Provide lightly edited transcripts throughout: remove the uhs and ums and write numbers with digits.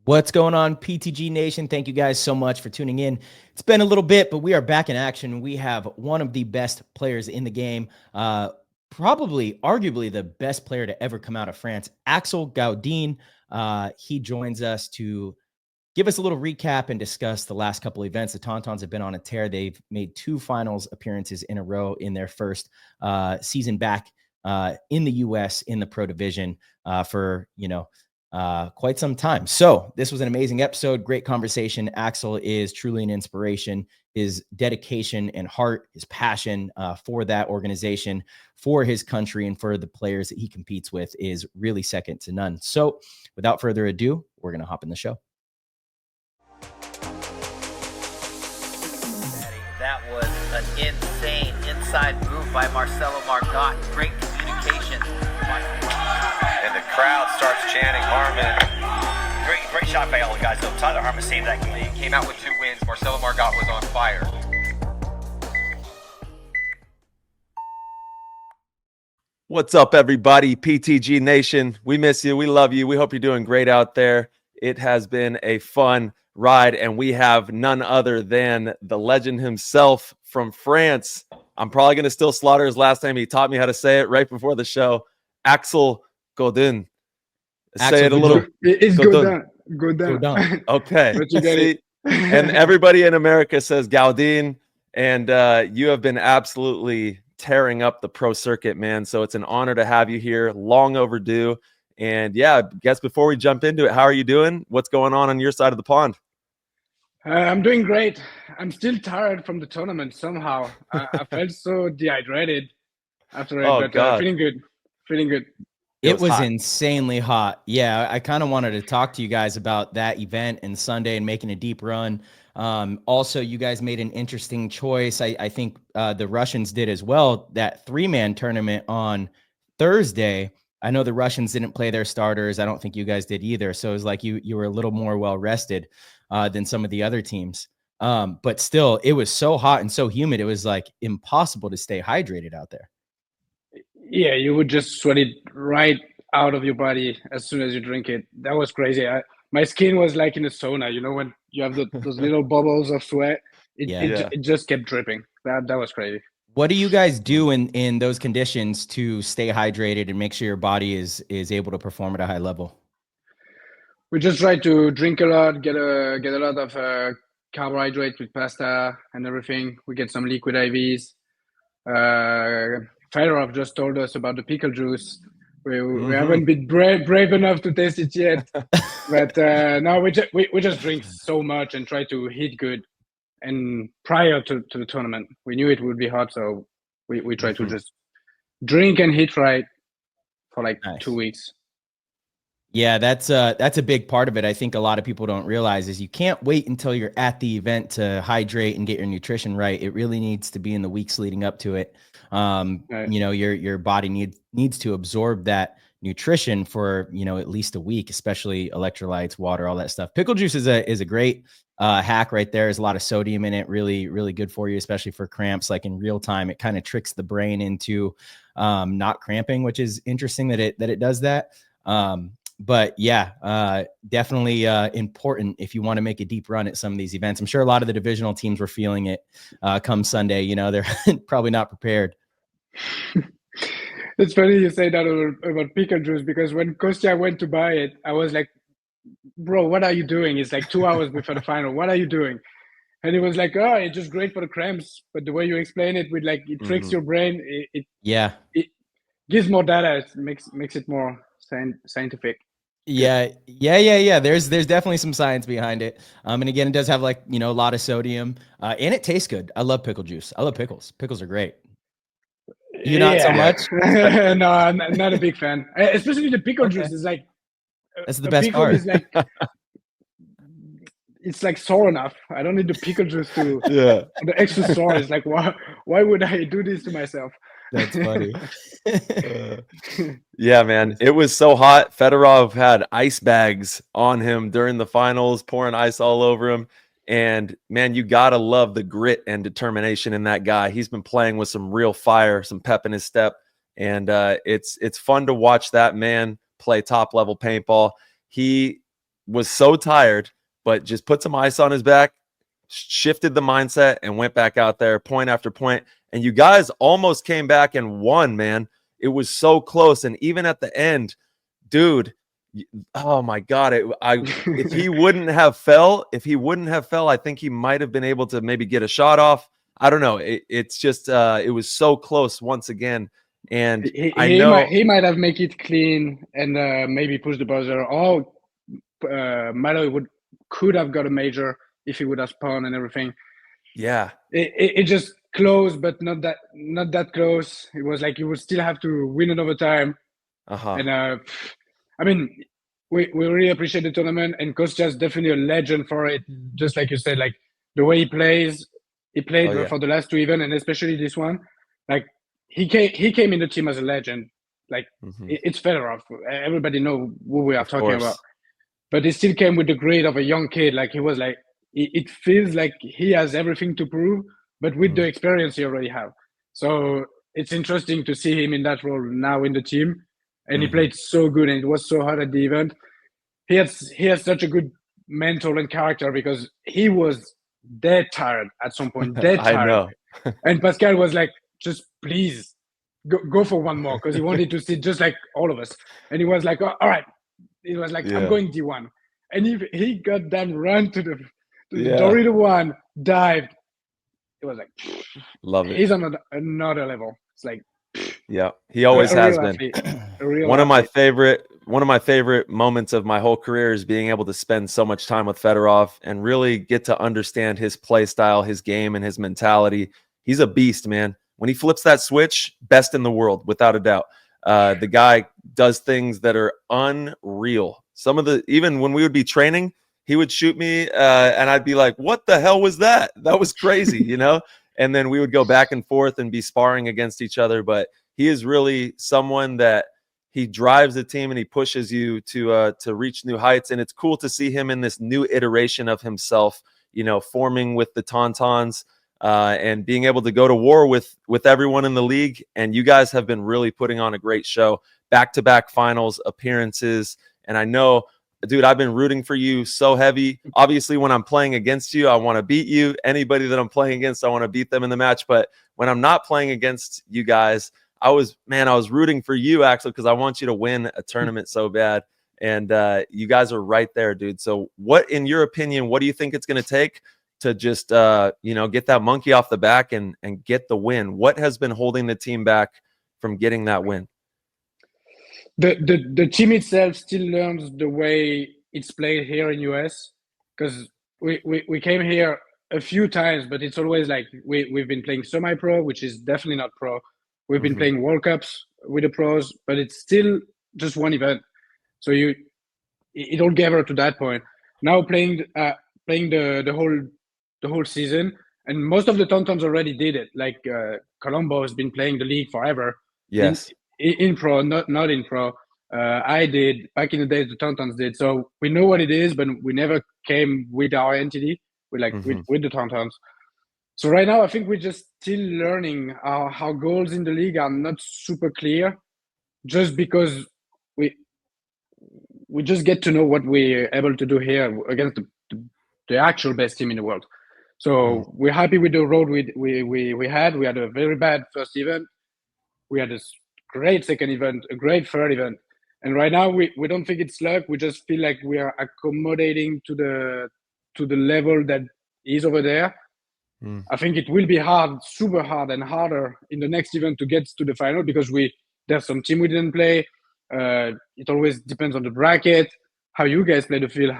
What's going on, PTG Nation? Thank you guys so much for tuning in. It's been a little bit, but we are back in action. We have one of the best players in the game, probably, arguably the best player to ever come out of France, Axel Gaudin. He joins us to give us a little recap and discuss the last couple of events. The TonTons have been on a tear. They've made 2 finals appearances in a row in their first season back in the U.S. in the Pro Division for, quite some time. So this was an amazing episode. Great conversation. Axel is truly an inspiration. His dedication and heart, his passion for that organization, for his country, and for the players that he competes with is really second to none. So without further ado, we're going to hop in the show. That was an insane inside move by Marcelo Margot. Great communication. And the crowd starts chanting Harmon. Great shot by all the guys. Tyler Harmon saved that game. He came out with 2 wins. Marcelo Margot was on fire. What's up, everybody? PTG Nation. We miss you. We love you. We hope you're doing great out there. It has been a fun ride, and we have none other than the legend himself from France. I'm probably going to still slaughter his last name. He taught me how to say it right before the show. Axel Gaudin. Say it a little. It's Gaudin. Okay. But you get it. And everybody in America says Gaudin, and you have been absolutely tearing up the pro circuit, man. So it's an honor to have you here. Long overdue. And yeah, I guess before we jump into it, how are you doing? What's going on your side of the pond? I'm doing great. I'm still tired from the tournament somehow. I felt so dehydrated after it, but feeling good. Feeling good. It was insanely hot. Yeah, I kind of wanted to talk to you guys about that event and Sunday and making a deep run. Also, you guys made an interesting choice. I think the Russians did as well. That 3-man tournament on Thursday. I know the Russians didn't play their starters. I don't think you guys did either. So it was like you were a little more well rested than some of the other teams. But still, it was so hot and so humid. It was like impossible to stay hydrated out there. Yeah, you would just sweat it right out of your body as soon as you drink it. That was crazy. My skin was like in a sauna. You know, when you have those little bubbles of sweat, it just kept dripping. That was crazy. What do you guys do in those conditions to stay hydrated and make sure your body is able to perform at a high level? We just try to drink a lot, get a lot of carbohydrate with pasta and everything. We get some liquid IVs. Fedorov just told us about the pickle juice. We haven't been brave enough to taste it yet, but no, we just drink so much and try to hit good. And prior to the tournament, we knew it would be hot, so we tried to just drink and hit right for like 2 weeks. Yeah, that's a big part of it. I think a lot of people don't realize is you can't wait until you're at the event to hydrate and get your nutrition right. It really needs to be in the weeks leading up to it. Right. Your body needs to absorb that nutrition for at least a week, especially electrolytes, water, all that stuff. Pickle juice is a great hack right there. There's a lot of sodium in it, really, really good for you, especially for cramps. Like in real time, it kind of tricks the brain into not cramping, which is interesting that it does that. But yeah, definitely important if you want to make a deep run at some of these events. I'm sure a lot of the divisional teams were feeling it come Sunday. They're probably not prepared. It's funny you say that about pickle juice, because when Kostya went to buy it, I was like, bro, what are you doing? It's like 2 hours before the final. What are you doing? And he was like, oh, it's just great for the cramps. But the way you explain it with like, it tricks your brain. It gives more data. It makes it more scientific. Yeah. There's definitely some science behind it. And again, it does have like, a lot of sodium and it tastes good. I love pickle juice. I love pickles. Pickles are great. You not so much? No, I'm not a big fan. Especially the pickle juice is like, that's the best part. Like, it's like sour enough. I don't need the pickle juice to the extra sour. It's like, why would I do this to myself? That's funny. Yeah, man. It was so hot. Fedorov had ice bags on him during the finals, pouring ice all over him. And man, you got to love the grit and determination in that guy. He's been playing with some real fire, some pep in his step. And it's fun to watch that man play top level paintball. He was so tired, but just put some ice on his back, shifted the mindset, and went back out there point after point. And you guys almost came back and won, man. It was so close. And even at the end, dude, oh my God, if he wouldn't have fell, I think he might have been able to maybe get a shot off. I don't know. It's just it was so close once again. And he might have make it clean and maybe push the buzzer. Or Malo could have got a major if he would have spun and everything. Yeah, it just close, but not that close. It was like you would still have to win another time. And I mean, we really appreciate the tournament, and Kostya's definitely a legend for it. Just like you said, like the way he played for the last two events, and especially this one. Like he came in the team as a legend. Like it's Fedorov. Everybody know who we are talking about. But he still came with the grit of a young kid. Like he was like, it feels like he has everything to prove, but with the experience he already have. So it's interesting to see him in that role now in the team. And he played so good, and it was so hard at the event. He has such a good mental and character, because he was dead tired at some point, dead tired. I know. And Pascal was like, just please go for one more, because he wanted to see just like all of us. And he was like, oh, all right. He was like, I'm going D1. And he got done, run to the Dorito one, dived. It was like, love it. He's on another level. It's like, yeah, he always has been. One of my favorite moments of my whole career is being able to spend so much time with Fedorov and really get to understand his play style, his game, and his mentality. He's a beast, man. When he flips that switch, best in the world, without a doubt. The guy does things that are unreal. Even when we would be training, he would shoot me and I'd be like, what the hell was that? That was crazy, you know? And then we would go back and forth and be sparring against each other. But he is really someone that he drives the team and he pushes you to reach new heights. And it's cool to see him in this new iteration of himself, you know, forming with the TonTons. And being able to go to war with everyone in the league. And you guys have been really putting on a great show, back-to-back finals appearances. And I know, dude, I've been rooting for you so heavy. Obviously, when I'm playing against you, I want to beat you. Anybody that I'm playing against, I want to beat them in the match. But when I'm not playing against you guys, I was rooting for you, Axel, because I want you to win a tournament so bad. And you guys are right there, dude. So what, in your opinion, what do you think it's going to take to just get that monkey off the back and get the win? What has been holding the team back from getting that win? The team itself still learns the way it's played here in US, because we came here a few times, but it's always like we've been playing semi-pro, which is definitely not pro. We've been playing World Cups with the pros, but it's still just one event. So it all gave her to that point. Now playing the whole season, and most of the TonTons already did it. Like Colombo has been playing the league forever. Yes, in pro, not in pro. I did back in the days. The TonTons did. So we know what it is, but we never came with our entity. We with the TonTons. So right now, I think we're just still learning how goals in the league are not super clear, just because we just get to know what we're able to do here against the actual best team in the world. So we're happy with the road we had. We had a very bad first event. We had a great second event, a great third event. And right now we don't think it's luck. We just feel like we are accommodating to the level that is over there. I think it will be hard, super hard, and harder in the next event to get to the final, because there's some team we didn't play. It always depends on the bracket, how you guys play the field,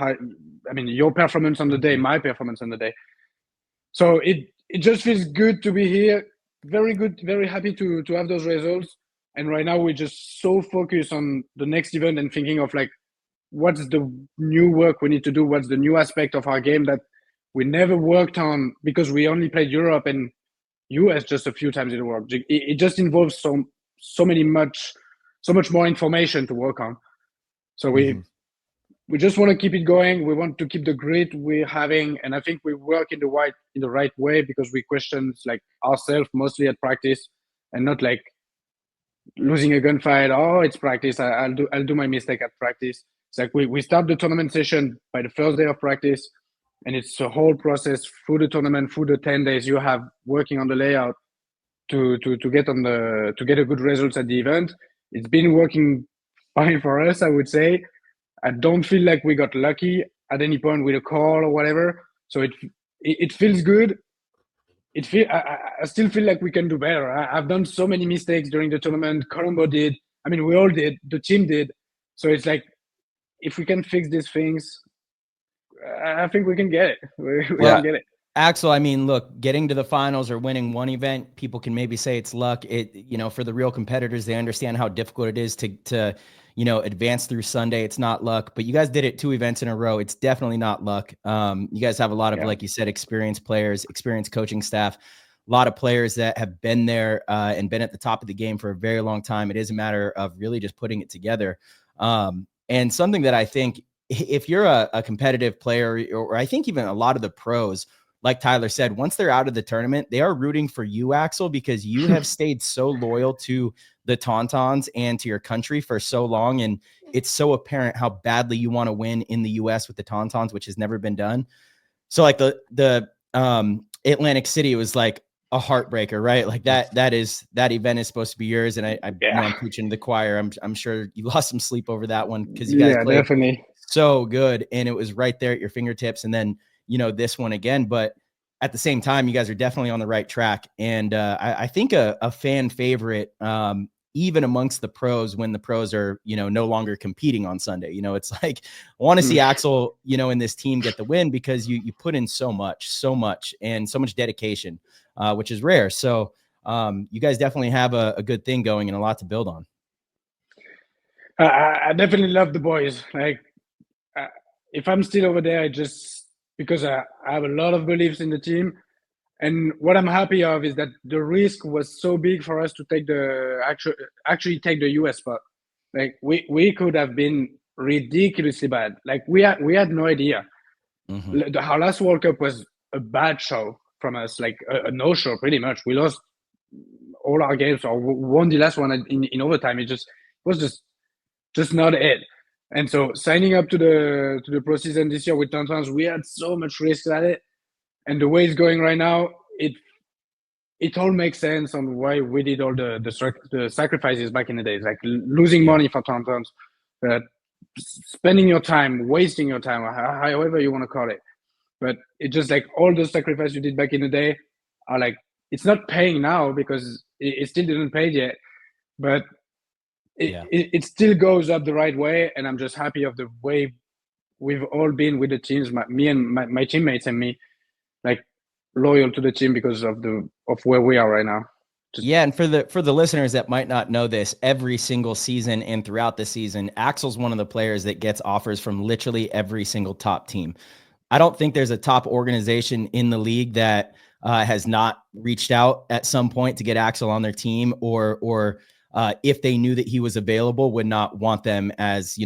your performance on the day, my performance on the day. So it just feels good to be here. Very good, very happy to have those results. And right now we're just so focused on the next event and thinking of like, what's the new work we need to do? What's the new aspect of our game that we never worked on, because we only played Europe and US just a few times in the world. It just involves so much more information to work on. So we just want to keep it going. We want to keep the grit we're having, and I think we work in the right way, because we question like ourselves mostly at practice, and not like losing a gunfight. Oh, it's practice. I'll do my mistake at practice. It's like we start the tournament session by the first day of practice, and it's a whole process through the tournament, through the 10 days you have working on the layout to get a good results at the event. It's been working fine for us, I would say. I don't feel like we got lucky at any point with a call or whatever. So it feels good. I still feel like we can do better. I've done so many mistakes during the tournament. Colombo did. I mean, we all did. The team did. So it's like, if we can fix these things, I think we can get it. We can get it. Axel, I mean, look, getting to the finals or winning one event, people can maybe say it's luck. For the real competitors, they understand how difficult it is to advance through Sunday. It's not luck, but you guys did it 2 events in a row. It's definitely not luck. You guys have a lot of, like you said, experienced players, experienced coaching staff, a lot of players that have been there and been at the top of the game for a very long time. It is a matter of really just putting it together. And something that I think, if you're a competitive player, or I think even a lot of the pros, like Tyler said, once they're out of the tournament, they are rooting for you, Axel, because you have stayed so loyal to the TonTons and to your country for so long. And it's so apparent how badly you want to win in the US with the TonTons, which has never been done. So like the Atlantic City was like a heartbreaker, right? Like that event is supposed to be yours. And I know I'm preaching to the choir. I'm sure you lost some sleep over that one because you guys played definitely so good. And it was right there at your fingertips. And then, this one again, but at the same time, you guys are definitely on the right track. And I think a fan favorite, even amongst the pros, when the pros are, no longer competing on Sunday, it's like, I want to see Axel, in this team get the win, because you put in so much and so much dedication, which is rare. So you guys definitely have a good thing going and a lot to build on. I definitely love the boys. Like, if I'm still over there, because I have a lot of beliefs in the team. And what I'm happy of is that the risk was so big for us to take actually take the US spot. Like we could have been ridiculously bad. Like we had no idea. Our last World Cup was a bad show from us, like a no show pretty much. We lost all our games or won the last one in overtime. It was just not it. And so signing up to the pro season this year with TonTons, we had so much risk at it. And the way it's going right now, it all makes sense on why we did all the sacrifices back in the days, like losing money for TonTons, spending your time, wasting your time, however you want to call it. But it's just like all those sacrifices you did back in the day are like, it's not paying now because it still didn't pay yet, but it still goes up the right way. And I'm just happy of the way we've all been with the teams, me and my teammates and me, like loyal to the team because of where we are right now. And for the listeners that might not know this, every single season and throughout the season, Axel's one of the players that gets offers from literally every single top team. I don't think there's a top organization in the league that has not reached out at some point to get Axel on their team, or if they knew that he was available, would not want them as,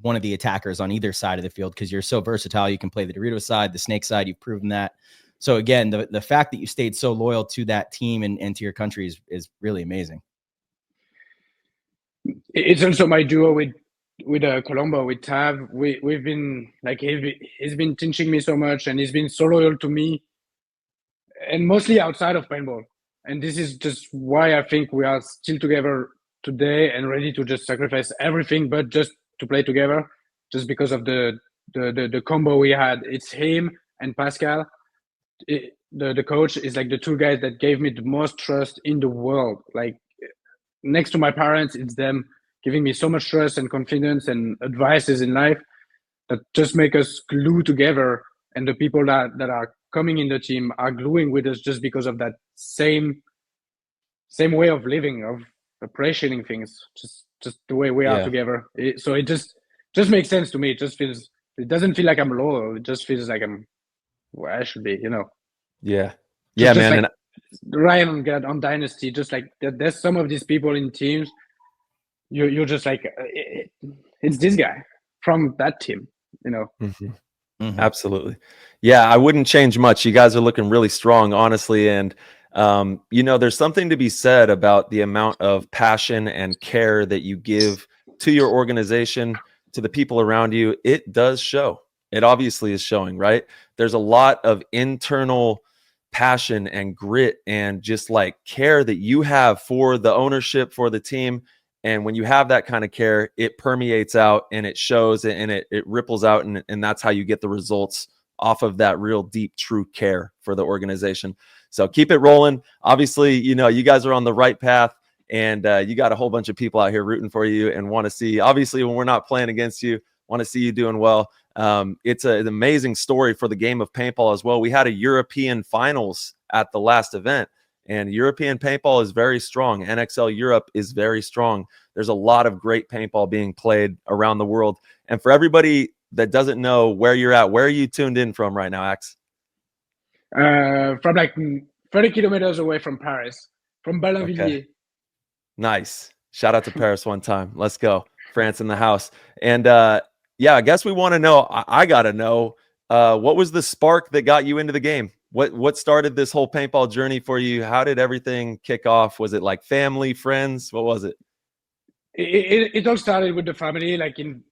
one of the attackers on either side of the field, because you're so versatile. You can play the Dorito side, the Snake side. You've proven that. So again, the fact that you stayed so loyal to that team and to your country is really amazing. It's also my duo with Colombo, with Tav. We've been like, he's been teaching me so much, and he's been so loyal to me, and mostly outside of paintball. And this is just why I think we are still together today and ready to just sacrifice everything, but just to play together, just because of the combo we had. It's him and Pascal. The coach is like the 2 guys that gave me the most trust in the world. Like, next to my parents, it's them giving me so much trust and confidence and advices in life that just make us glue together. And the people that are coming in the team are gluing with us just because of that same way of living, of appreciating things, just the way we are together. So it just makes sense to me. It doesn't feel like I'm loyal. It just feels like I'm where I should be, Yeah, Like man. Ryan on Dynasty, just like there's some of these people in teams, you're just like, it's this guy from that team, Absolutely. Yeah, I wouldn't change much. You guys are looking really strong, honestly. And, there's something to be said about the amount of passion and care that you give to your organization, to the people around you, it does show. It obviously is showing, right? There's a lot of internal passion and grit and just like care that you have for the ownership, for the team. And when you have that kind of care, it permeates out and it shows and it ripples out. And that's how you get the results off of that real deep, true care for the organization. So keep it rolling. Obviously, you know, you guys are on the right path, and you got a whole bunch of people out here rooting for you and want to see, obviously, when we're not playing against you, want to see you doing well. It's an amazing story for the game of paintball as well. We had a European finals at the last event, and European paintball is very strong. NXL Europe is very strong. There's a lot of great paintball being played around the world. And for everybody that doesn't know where you're at, where are you tuned in from right now, Ax? From like 30 kilometers away from Paris, from Balinvilliers. Okay. Nice. Shout out to Paris one time. Let's go. France in the house. And yeah, I guess we want to know, I got to know, what was the spark that got you into the game? What started this whole paintball journey for you? How did everything kick off? Was it like family, friends? What was it? It all started with the family, like in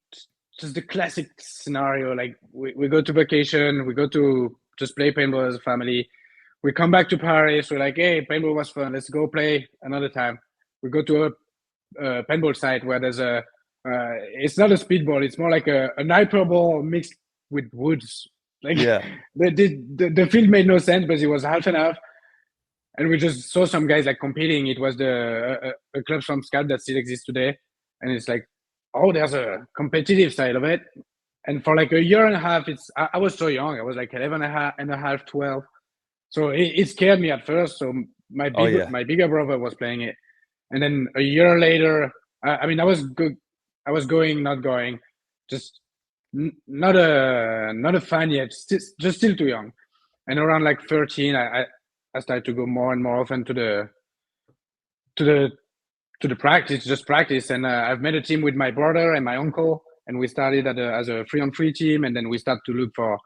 just the classic scenario. Like we go to vacation, we go to just play paintball as a family. We come back to Paris. We're like, hey, paintball was fun. Let's go play another time. We go to a paintball site where there's a, it's not a speedball. It's more like an hyperball mixed with woods. Like, yeah, the field made no sense, but it was half and half. And we just saw some guys like competing. It was a club from Scalp that still exists today. And it's like, oh, there's a competitive side of it. And for like a year and a half, I was so young. I was like 11 and a half, 12. So it scared me at first. So my bigger brother was playing it. And then a year later, I mean, I was good. I was going, not going, just not a fan yet, just still too young. And around like 13, I started to go more and more often to the practice, just practice. And I've made a team with my brother and my uncle, and we started as a 3-on-3 team. And then we started to look for a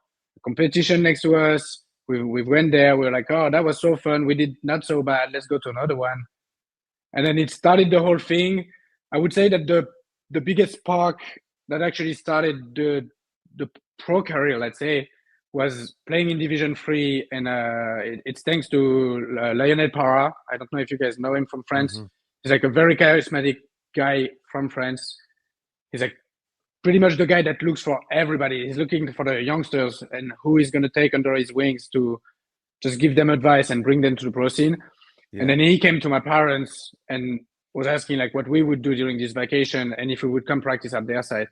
competition next to us. We went there. We were like, oh, that was so fun. We did not so bad. Let's go to another one. And then it started the whole thing. I would say that the biggest spark that actually started the pro career, let's say, was playing in Division 3. And it's thanks to Lionel Parra. I don't know if you guys know him from France. Mm-hmm. He's like a very charismatic guy from France. He's like pretty much the guy that looks for everybody. He's looking for the youngsters and who he's going to take under his wings to just give them advice and bring them to the pro scene. Yeah. And then he came to my parents and was asking like what we would do during this vacation and if we would come practice at their side.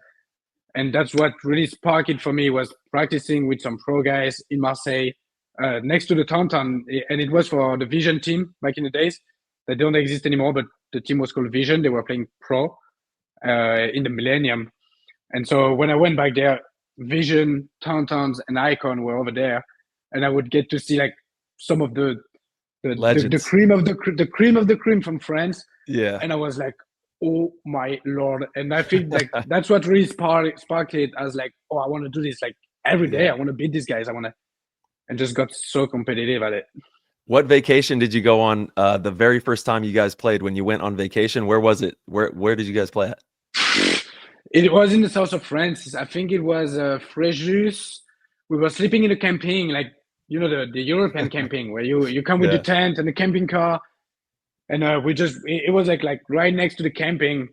And that's what really sparked it for me, was practicing with some pro guys in Marseille next to the TonTon. And it was for the Vision team back in the days. They don't exist anymore, but the team was called Vision. They were playing pro in the Millennium. And so when I went back there, Vision, TonTons, and Icon were over there. And I would get to see like some of the cream of the cream from France. Yeah. And I was like, oh my Lord. And I think like that's what really sparked it as like, oh, I want to do this like every day. I want to beat these guys. And just got so competitive at it. What vacation did you go on the very first time you guys played? When you went on vacation, where was it? Where did you guys play at? It was in the south of France. I think it was Fréjus. We were sleeping in a camping, like, you know, the European camping where you come with the tent and the camping car. And it was like right next to the camping.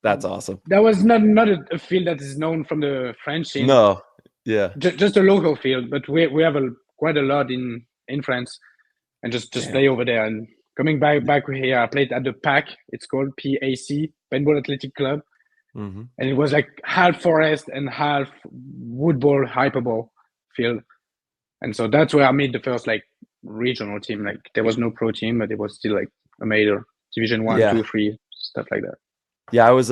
That's awesome. That was not a field that is known from the French scene. No, yeah. Just a local field, but we have quite a lot in France, and just play over there. And coming back here, I played at the PAC. It's called PAC, Paintball Athletic Club. Mm-hmm. And it was like half forest and half woodball, hyperball field. And so that's where I made the first like regional team. Like there was no pro team, but it was still like a major Division 1, 2, 3, stuff like that. Yeah, I was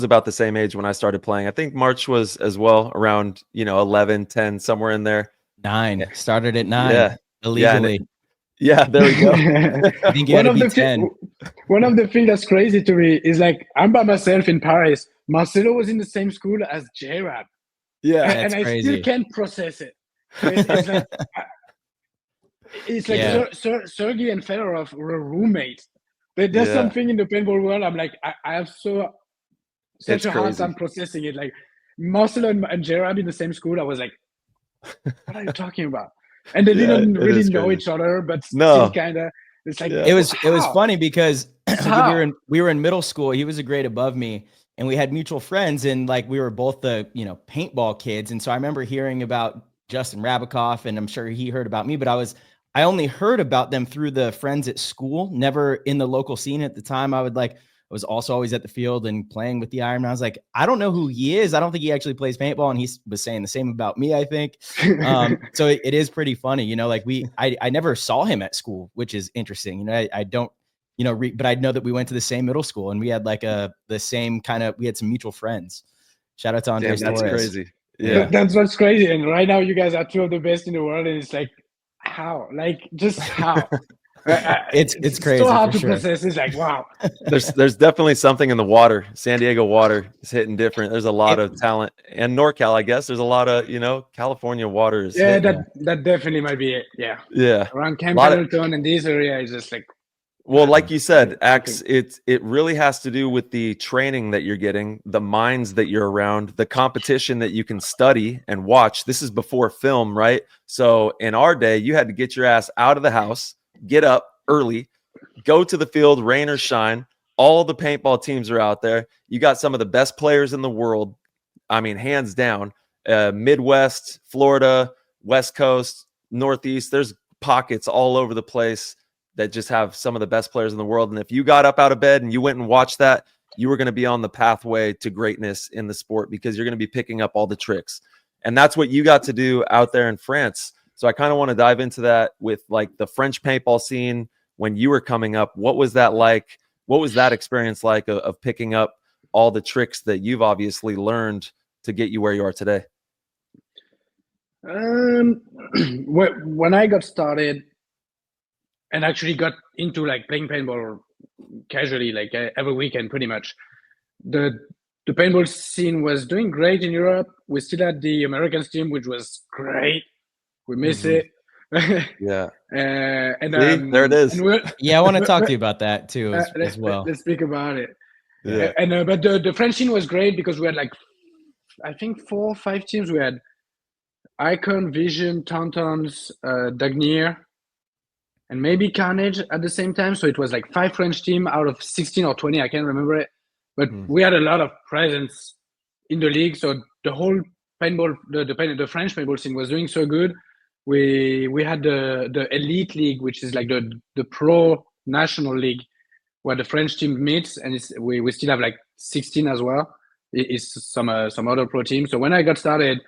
about the same age when I started playing. I think March was as well, around 11, 10, somewhere in there. 9. Started at 9 illegally. Yeah, there we go. I think you had to be 10. One of the things that's crazy to me is like I'm by myself in Paris. Marcelo was in the same school as J-Rap. Yeah, and I crazy. still can't process it. It's like Sergey and Fedorov were roommates. There's something in the paintball world. I'm like, I have so such It's a hard crazy. time processing it. Like Marcelo and Gerard in the same school, I was like, what are you talking about? And they Yeah, didn't it really is know crazy. each other, but No. still kind of. It's like Yeah. It was how? funny because How? we were in middle school. He was a grade above me, and we had mutual friends, and like we were both the paintball kids. And so I remember hearing about Justin Rabikoff, and I'm sure he heard about me, but I only heard about them through the friends at school, never in the local scene at the time. I was also always at the field and playing with the Iron. I was like, I don't know who he is. I don't think he actually plays paintball. And he was saying the same about me, I think. So it is pretty funny, like I never saw him at school, which is interesting. I don't, but I know that we went to the same middle school and we had like the same we had some mutual friends. Shout out to Andres Damn, that's Torres. crazy. Yeah. That's what's crazy. And right now, you guys are two of the best in the world, and it's like, how? Like, just how? It's crazy. So hard for to sure. process. It's like, wow. There's definitely something in the water. San Diego water is hitting different. There's a lot of talent, and NorCal, I guess. There's a lot of California water is. Yeah, hitting. that definitely might be it. Yeah. Yeah. Around Camp Pendleton and this area is just like. Well, like you said, Ax, it really has to do with the training that you're getting, the minds that you're around, the competition that you can study and watch. This is before film, right? So in our day, you had to get your ass out of the house, get up early, go to the field, rain or shine. All the paintball teams are out there. You got some of the best players in the world. I mean, hands down. Midwest, Florida, West Coast, Northeast. There's pockets all over the place that just have some of the best players in the world. And if you got up out of bed and you went and watched that, you were going to be on the pathway to greatness in the sport because you're going to be picking up all the tricks. And that's what you got to do out there in France. So I kind of want to dive into that with like the French paintball scene when you were coming up. What was that like? What was that experience like of picking up all the tricks that you've obviously learned to get you where you are today? When I got started and actually got into like playing paintball casually, like every weekend, pretty much, the paintball scene was doing great in Europe. We still had the Americans team, which was great. We miss it. Yeah. And See, there it is. Yeah, I want to talk to you about that too as well. Let's speak about it. Yeah. And but the French scene was great because we had like, I think 4 or 5 teams. We had Icon, Vision, TonTons, Dagnier, and maybe Carnage at the same time. So it was like 5 French teams out of 16 or 20. I can't remember it. But we had a lot of presence in the league. So the whole paintball, the French paintball scene was doing so good. We had the Elite League, which is like the pro national league where the French team meets, and we still have like 16 as well. It's some other pro teams. So when I got started,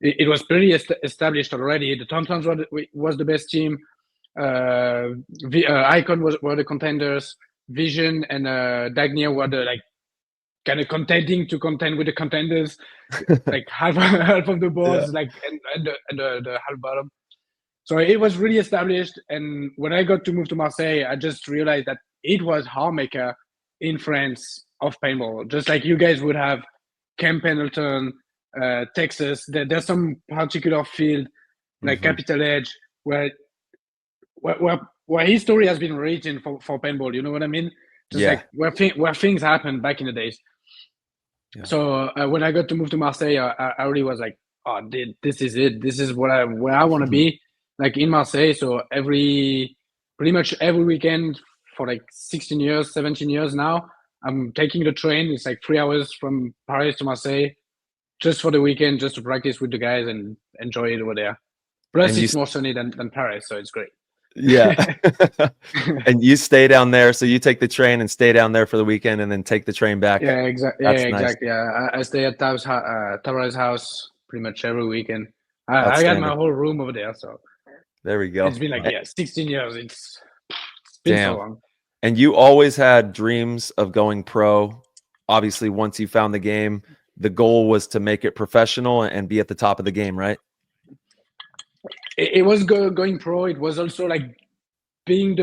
it was pretty established already. The TonTons was the best team. Icon were the contenders. Vision and Dagnier were the like kind of contending to contend with the contenders, like half of the boards, like and the half bottom. So it was really established. And when I got to move to Marseille, I just realized that it was Hardmaker in France of paintball, just like you guys would have Camp Pendleton, Texas. There's some particular field like Capital Edge where history has been written for paintball. You know what I mean? Just like where things happened back in the days. Yeah. So when I got to move to Marseille, I really was like, oh, this is it. This is where I want to be, like in Marseille. So pretty much every weekend for like 16 years, 17 years now, I'm taking the train. It's like 3 hours from Paris to Marseille, just for the weekend, just to practice with the guys and enjoy it over there. Plus, it's more sunny than Paris, so it's great. Yeah. And you stay down there, so you take the train and stay down there for the weekend and then take the train back. Yeah, exactly. That's exactly. Yeah, I stay at Tavares' house pretty much every weekend. I got my whole room over there, so there we go. It's been like 16 years. It's been so long. And you always had dreams of going pro. Obviously, once you found the game, the goal was to make it professional and be at the top of the game, right? It was going pro. It was also like being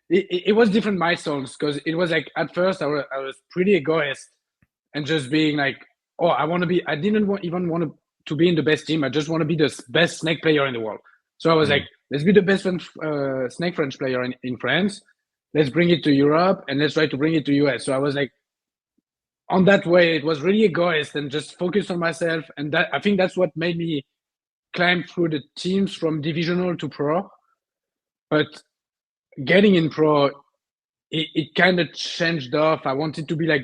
it was different milestones, because it was like at first I was pretty egoist and just being like, oh, I didn't even want to be in the best team. I just want to be the best snake player in the world. So I was like, let's be the best snake French player in France. Let's bring it to Europe and let's try to bring it to US. So I was like, on that way, it was really egoist and just focused on myself. And that I think that's what made me climb through the teams from divisional to pro. But getting in pro, it kind of changed off. I wanted to be like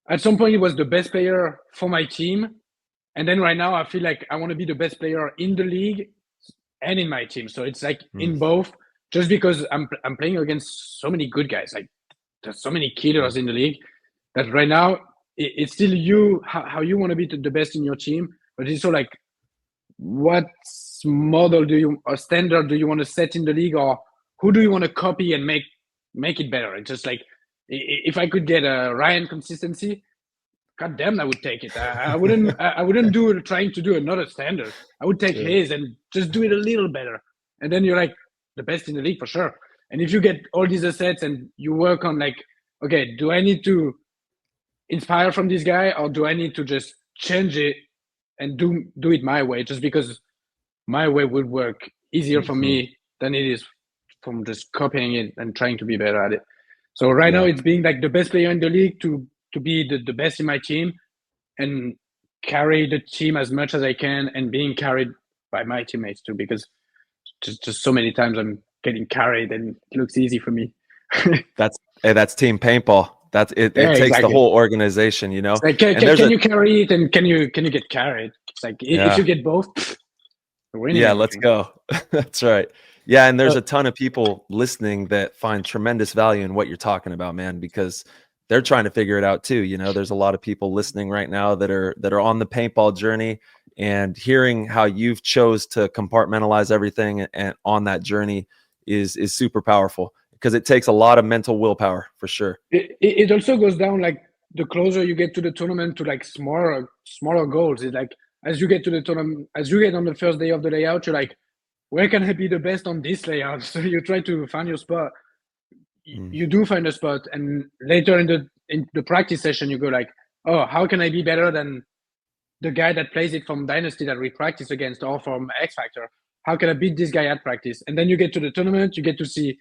at some point it was the best player for my team. And then right now I feel like I want to be the best player in the league and in my team. So it's like in both, just because I'm playing against so many good guys. Like there's so many killers in the league that right now it's still you, how you want to be the best in your team. But it's also like, what model or standard do you want to set in the league, or who do you want to copy and make it better? It's just like, if I could get a Ryan consistency, God damn, I would take it. I wouldn't do trying to do another standard. I would take his and just do it a little better. And then you're like the best in the league for sure. And if you get all these assets and you work on like, okay, do I need to inspire from this guy, or do I need to just change it and do it my way, just because my way would work easier for me than it is from just copying it and trying to be better at it. So right now it's being like the best player in the league to be the best in my team and carry the team as much as I can, and being carried by my teammates too, because just so many times I'm getting carried and it looks easy for me. That's team paintball. It takes exactly. the whole organization, you know. It's like, can you carry it, and can you get carried? It's like if you get both, winning. Yeah, let's go. That's right. Yeah, and there's a ton of people listening that find tremendous value in what you're talking about, man, because they're trying to figure it out too. You know, there's a lot of people listening right now that are on the paintball journey, and hearing how you've chose to compartmentalize everything and on that journey is super powerful, because it takes a lot of mental willpower for sure. It also goes down, like the closer you get to the tournament, to like smaller goals. It's like, as you get to the tournament, as you get on the first day of the layout, you're like, where can I be the best on this layout? So you try to find your spot. You do find a spot, and later in the practice session, you go like, oh, how can I be better than the guy that plays it from Dynasty that we practice against, or from X Factor? How can I beat this guy at practice? And then you get to the tournament, you get to see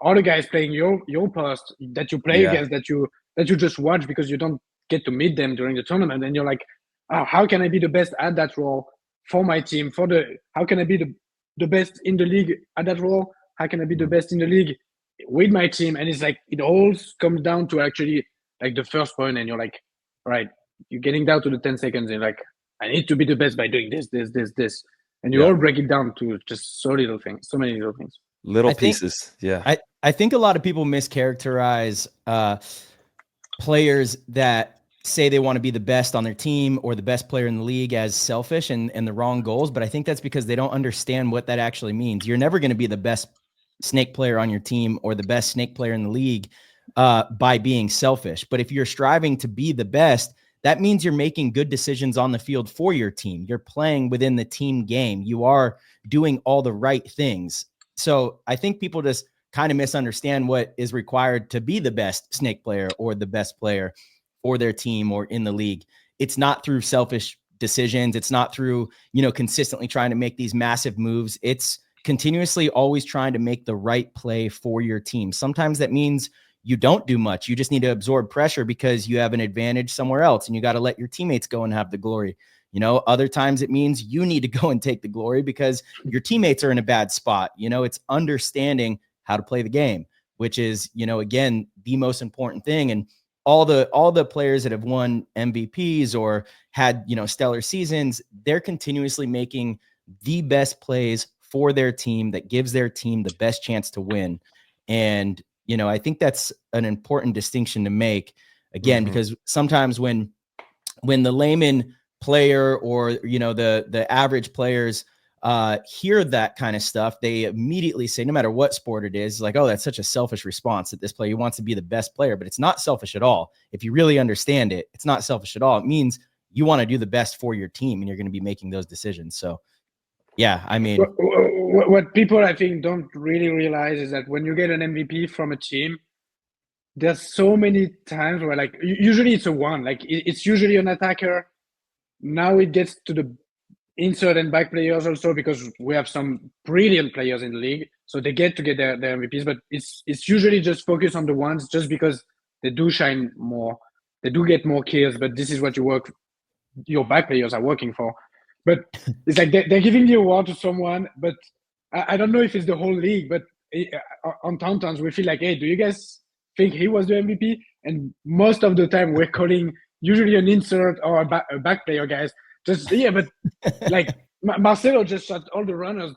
all the guys playing your post that you play against, that you just watch because you don't get to meet them during the tournament. And you're like, oh, how can I be the best at that role for my team? How can I be the best in the league at that role? How can I be the best in the league with my team? And it's like, it all comes down to actually like the first point, and you're like, all right, you're getting down to the 10 seconds, and you're like, I need to be the best by doing this. And you all break it down to just so many little things. Little pieces. I think a lot of people mischaracterize players that say they want to be the best on their team or the best player in the league as selfish and the wrong goals. But I think that's because they don't understand what that actually means. You're never going to be the best snake player on your team or the best snake player in the league by being selfish. But if you're striving to be the best, that means you're making good decisions on the field for your team. You're playing within the team game. You are doing all the right things. So I think people just kind of misunderstand what is required to be the best snake player or the best player for their team or in the league. It's not through selfish decisions. It's not through, consistently trying to make these massive moves. It's continuously always trying to make the right play for your team. Sometimes that means you don't do much. You just need to absorb pressure because you have an advantage somewhere else, and you got to let your teammates go and have the glory. Other times it means you need to go and take the glory because your teammates are in a bad spot. It's understanding how to play the game, which is, again, the most important thing. And all the players that have won MVPs or had, stellar seasons, they're continuously making the best plays for their team that gives their team the best chance to win. And, I think that's an important distinction to make, again, because sometimes when the layman player or, the average players hear that kind of stuff, they immediately say, no matter what sport it is, like, oh, that's such a selfish response that this player wants to be the best player. But it's not selfish at all. If you really understand it, it's not selfish at all. It means you want to do the best for your team, and you're going to be making those decisions. So, yeah, I mean, what people I think don't really realize is that when you get an MVP from a team, there's so many times where, like, usually it's a one, like it's usually an attacker. Now it gets to the insert and back players also, because we have some brilliant players in the league, so they get their MVPs. But it's usually just focused on the ones, just because they do shine more, they do get more kills, but this is what your back players are working for. But it's like they're giving the award to someone, but I don't know if it's the whole league, but on TonTons, we feel like, hey, do you guys think he was the MVP? And most of the time, we're calling usually an insert or a back player, guys. But like Marcelo just shot all the runners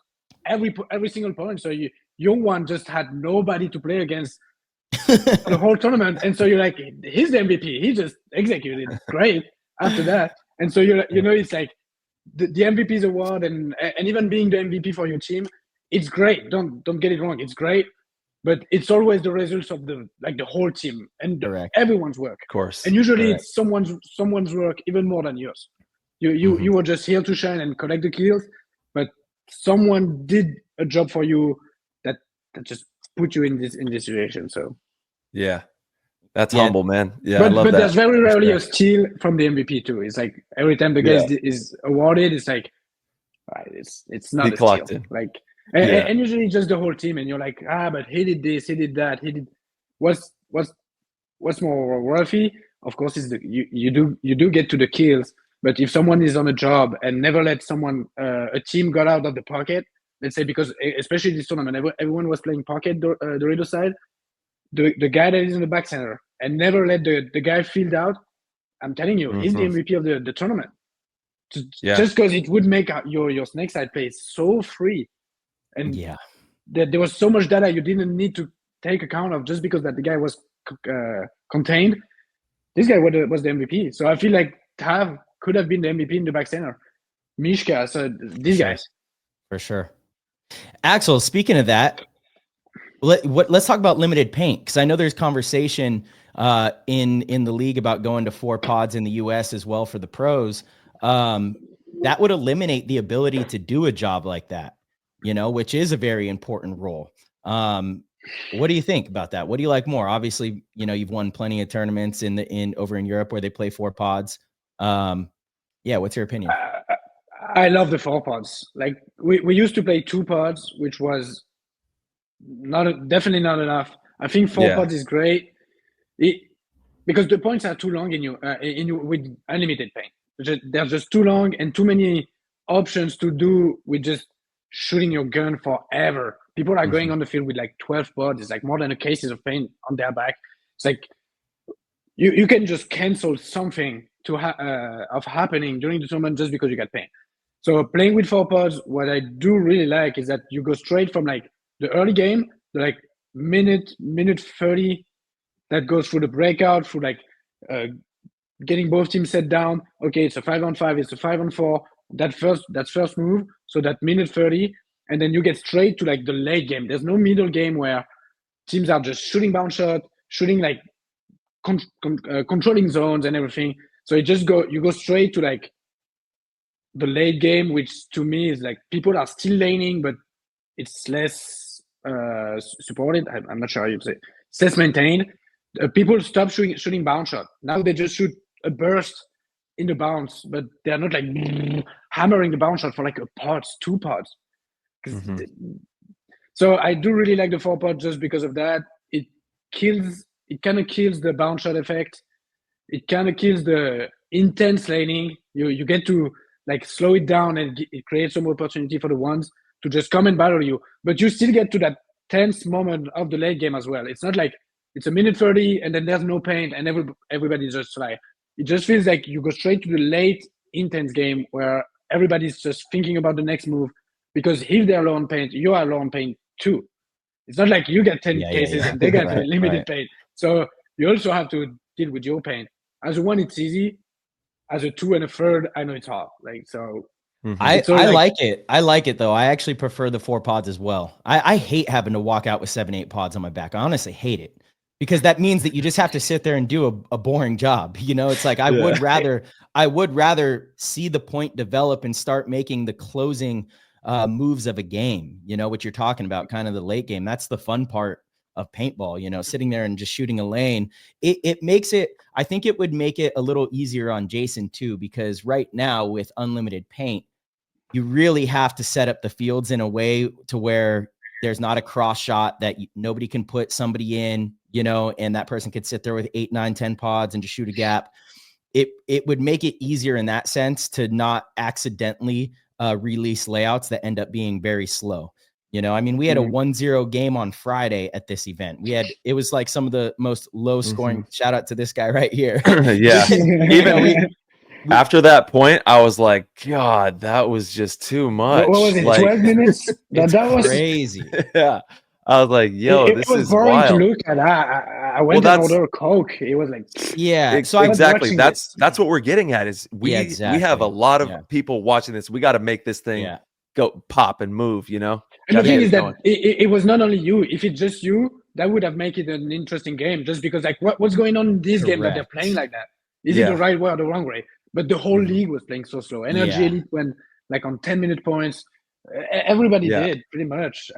every single point. So your one just had nobody to play against the whole tournament, and so you're like, he's the MVP. He just executed great after that, and so it's like the MVP's award and even being the MVP for your team, it's great. Don't get it wrong, it's great, but it's always the results of the whole team and everyone's work. Of course. And usually it's someone's work even more than yours. You were just here to shine and collect the kills, but someone did a job for you that just put you in this situation. So yeah, that's humble, man. Yeah, but, I love but that. there's very rarely a steal from the MVP too. It's like every time the guy is awarded, it's like it's not a steal. Like and usually just the whole team, and you're like, but he did this, he did that, he did what's more worthy. Of course, is you do get to the kills, but if someone is on a job and never let someone a team got out of the pocket, let's say, because especially this tournament, everyone was playing pocket Dorito side. The guy that is in the back center and never let the guy field out, I'm telling you, he's the MVP of the tournament. Just because it would make your snake side play so free. And there was so much data you didn't need to take account of just because that the guy was contained. This guy was the MVP. So I feel like Tav could have been the MVP in the back center. Mishka, so these guys. For sure. Axel, speaking of that, let's talk about limited paint, because I know there's conversation in the league about going to 4 pods in the US as well for the pros. That would eliminate the ability to do a job like that, which is a very important role. What do you think about that? What do you like more? Obviously, you've won plenty of tournaments over in Europe where they play 4 pods. What's your opinion? I love the 4 pods. Like we used to play 2 pods, which was definitely not enough. I think 4 pods is great because the points are too long with unlimited paint. They're just too long and too many options to do with just shooting your gun forever. People are going on the field with like 12 pods. It's like more than a cases of paint on their back. It's like you can just cancel something of happening during the tournament just because you got paint. So playing with 4 pods, what I do really like is that you go straight from like the early game, the like minute 30, that goes through the breakout, through like getting both teams set down. Okay, it's a 5-on-5, it's a 5-on-4. That's first move. So that minute 30, and then you get straight to like the late game. There's no middle game where teams are just shooting bounce shot, shooting like controlling zones and everything. So you go straight to like the late game, which to me is like people are still laning, but it's less supported. I'm not sure how you say it. It's less maintained. People stop shooting bounce shot. Now they just shoot a burst in the bounce, but they're not like hammering the bounce shot for like a pod, 2 pods. So I do really like the 4 pod just because of that. It kind of kills the bounce shot effect. It kind of kills the intense laning. You get to like slow it down, and it creates some opportunity for the ones to just come and battle you. But you still get to that tense moment of the late game as well. It's not like it's a minute 30 and then there's no paint and everybody's just like, it just feels like you go straight to the late intense game where everybody's just thinking about the next move, because if they're low on paint, you are low on paint too. It's not like you get 10 cases and they get limited paint. So you also have to deal with your paint. As a 1, it's easy. As a 2 and a 3rd, I know it's hard. Like, so I like it. I like it though. I actually prefer the 4 pods as well. I hate having to walk out with 7, 8 pods on my back. I honestly hate it, because that means that you just have to sit there and do a boring job. It's like I would rather see the point develop and start making the closing moves of a game. What you're talking about, kind of the late game. That's the fun part of paintball, sitting there and just shooting a lane. It makes it, I think it would make it a little easier on Jason too, because right now with unlimited paint, you really have to set up the fields in a way to where there's not a cross shot that nobody can put somebody in. and that person could sit there with 8, 9, 10 pods and just shoot a gap. It would make it easier in that sense to not accidentally release layouts that end up being very slow. I mean, we had a 1-0 game on Friday at this event. It was like some of the most low scoring. Shout out to this guy right here. Yeah. Even after that point, I was like, God, that was just too much. What was it? Like, 12 minutes? that was crazy. Yeah. I was like, yo, it this was is boring wild. to look at. I went and ordered a Coke. It was like, Yeah. So exactly. watching That's what we're getting at is we exactly. have a lot of people watching this. We got to make this thing go pop and move, And the thing is that it was not only you. If it's just you, that would have made it an interesting game. Just because, like, what's going on in this game that they're playing like that? Is it the right way or the wrong way? But the whole league was playing so slow. Energy Elite went like on 10-minute points. Everybody did pretty much.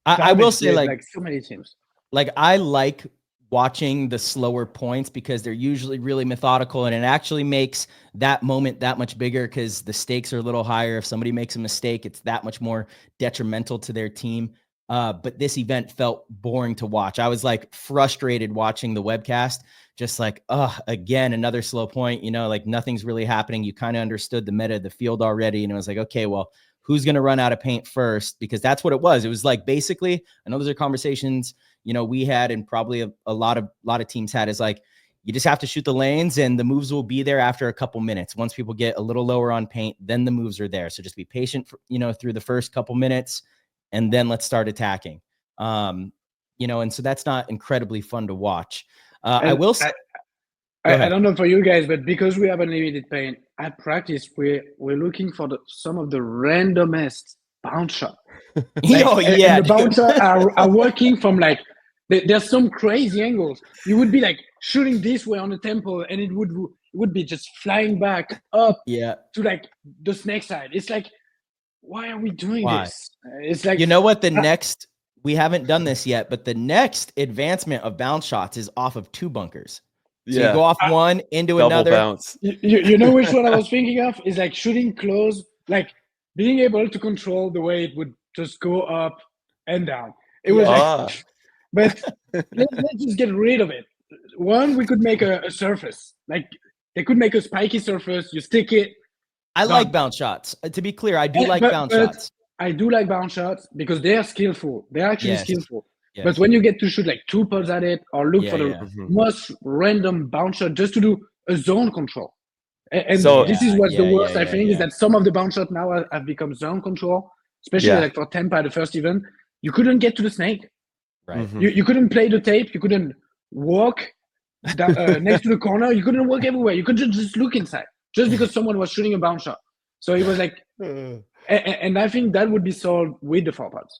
I will say, like so many teams. Like, I like watching the slower points because they're usually really methodical, and it actually makes that moment that much bigger because the stakes are a little higher. If somebody makes a mistake, it's that much more detrimental to their team. But this event boring to watch. I was like frustrated watching the webcast, just like, again, another slow point, like nothing's really happening. You kind of understood the meta of the field already. And it was like, okay, well, who's going to run out of paint first? Because that's what it was. It was like, basically, I know those are conversations, we had, and probably a lot of teams had, is like, you just have to shoot the lanes and the moves will be there after a couple minutes. Once people get a little lower on paint, then the moves are there. So just be patient for, through the first couple minutes, and then let's start attacking. And so that's not incredibly fun to watch. I will say, I don't know for you guys, but because we have unlimited paint at practice, we're looking for some of the randomest bounce shot. And the bouncer are working from like, there's some crazy angles. You would be like shooting this way on the temple, and it would be just flying back up to like the snake side. It's like, why are we doing this? It's like, what we haven't done this yet, but the next advancement of bounce shots is off of 2 bunkers. So you go off one into double another bounce. You know which one I was thinking of? Is like shooting close, like being able to control the way it would just go up and down. It was like, but let's just get rid of it. One, we could make a surface. Like they could make a spiky surface. You stick it. I like bounce shots. To be clear, I do like bounce shots. I do like bounce shots because they are skillful. They're actually skillful. Yes. But when you get to shoot like 2 pods at it or look for the most random bounce shot just to do a zone control. And so, this is what's the worst, I think, is that some of the bounce shots now have become zone control, especially like for Tampa, the first event. You couldn't get to the snake. Right. You couldn't play the tape. You couldn't walk down, next to the corner. You couldn't walk everywhere. You could just look inside just because someone was shooting a bounce shot. So it was like, and I think that would be solved with the 4 pods.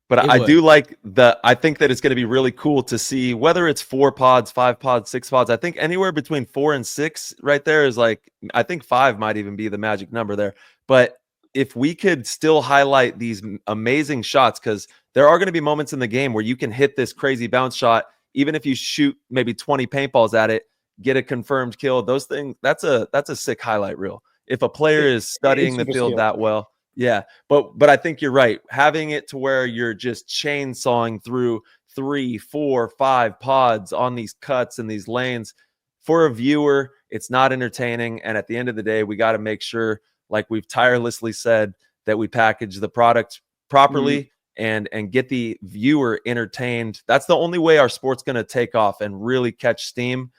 But I do like I think that it's going to be really cool to see whether it's 4 pods, 5 pods, 6 pods. I think anywhere between 4 and 6 right there is like, I think 5 might even be the magic number there. But if we could still highlight these amazing shots, because there are going to be moments in the game where you can hit this crazy bounce shot, even if you shoot maybe 20 paintballs at it, get a confirmed kill. Those things, that's a sick highlight reel. If a player is studying the field that well. Yeah, but I think you're right. Having it to where you're just chainsawing through 3, 4, 5 pods on these cuts and these lanes, for a viewer, it's not entertaining. And at the end of the day, we got to make sure, like we've tirelessly said, that we package the product properly and get the viewer entertained. That's the only way our sport's going to take off and really catch steam.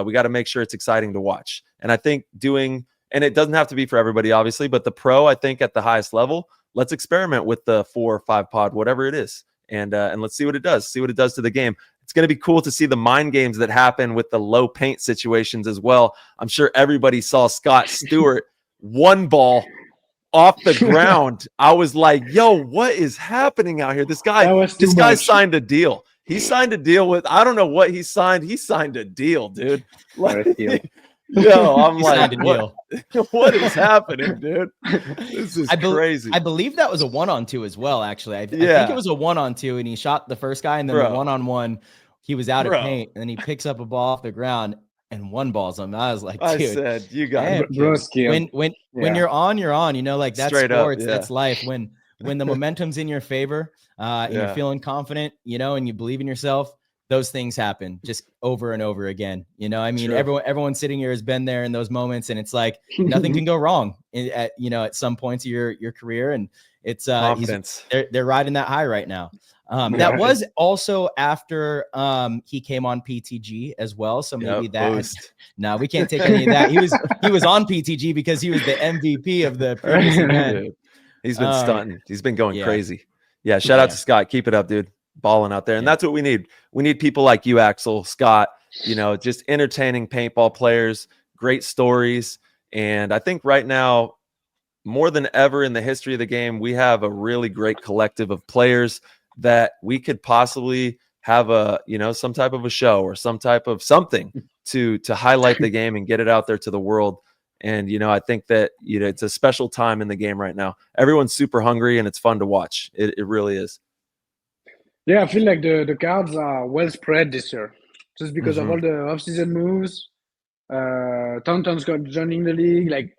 We got to make sure it's exciting to watch. And I think and it doesn't have to be for everybody, obviously, but the pro, I think at the highest level, let's experiment with the 4 or 5 pod, whatever it is. And let's see what it does, to the game. It's going to be cool to see the mind games that happen with the low paint situations as well. I'm sure everybody saw Scott Stewart one ball off the ground. I was like, yo, what is happening out here? This guy signed a deal. He signed a deal with, I don't know what he signed. He signed a deal, dude. Yo, I'm like, what is happening, dude? This is crazy. I believe that was a 1-on-2 as well, actually. I think it was a 1-on-2, and he shot the first guy, and then the 1-on-1, he was out of paint, and then he picks up a ball off the ground and 1 balls him. I was like, dude, I said, you got it. When you're on, you're on. Like that's straight sports, up, that's life. When the momentum's in your favor, and you're feeling confident, and you believe in yourself, those things happen just over and over again. You know, I mean, True. everyone sitting here has been there in those moments, and it's like nothing can go wrong at some points of your career. And it's Confidence. they're riding that high right now. That Yeah. was also after he came on PTG as well. So maybe that boost. no, we can't take any of that. He was on PTG because he was the MVP of the previous event. Dude, he's been stunting. He's been going yeah. crazy. Yeah, shout out Yeah. to Scott. Keep it up, dude. Balling out there. And Yeah. that's what we need. We need people like you, Axel, Scott, just entertaining paintball players, great stories. And I think right now, more than ever in the history of the game, we have a really great collective of players that we could possibly have some type of a show or some type of something to highlight the game and get it out there to the world. And, I think that, it's a special time in the game right now. Everyone's super hungry and it's fun to watch. It really is. Yeah, I feel like the cards are well spread this year, just because of all the off-season moves. TonTons got joining the league, like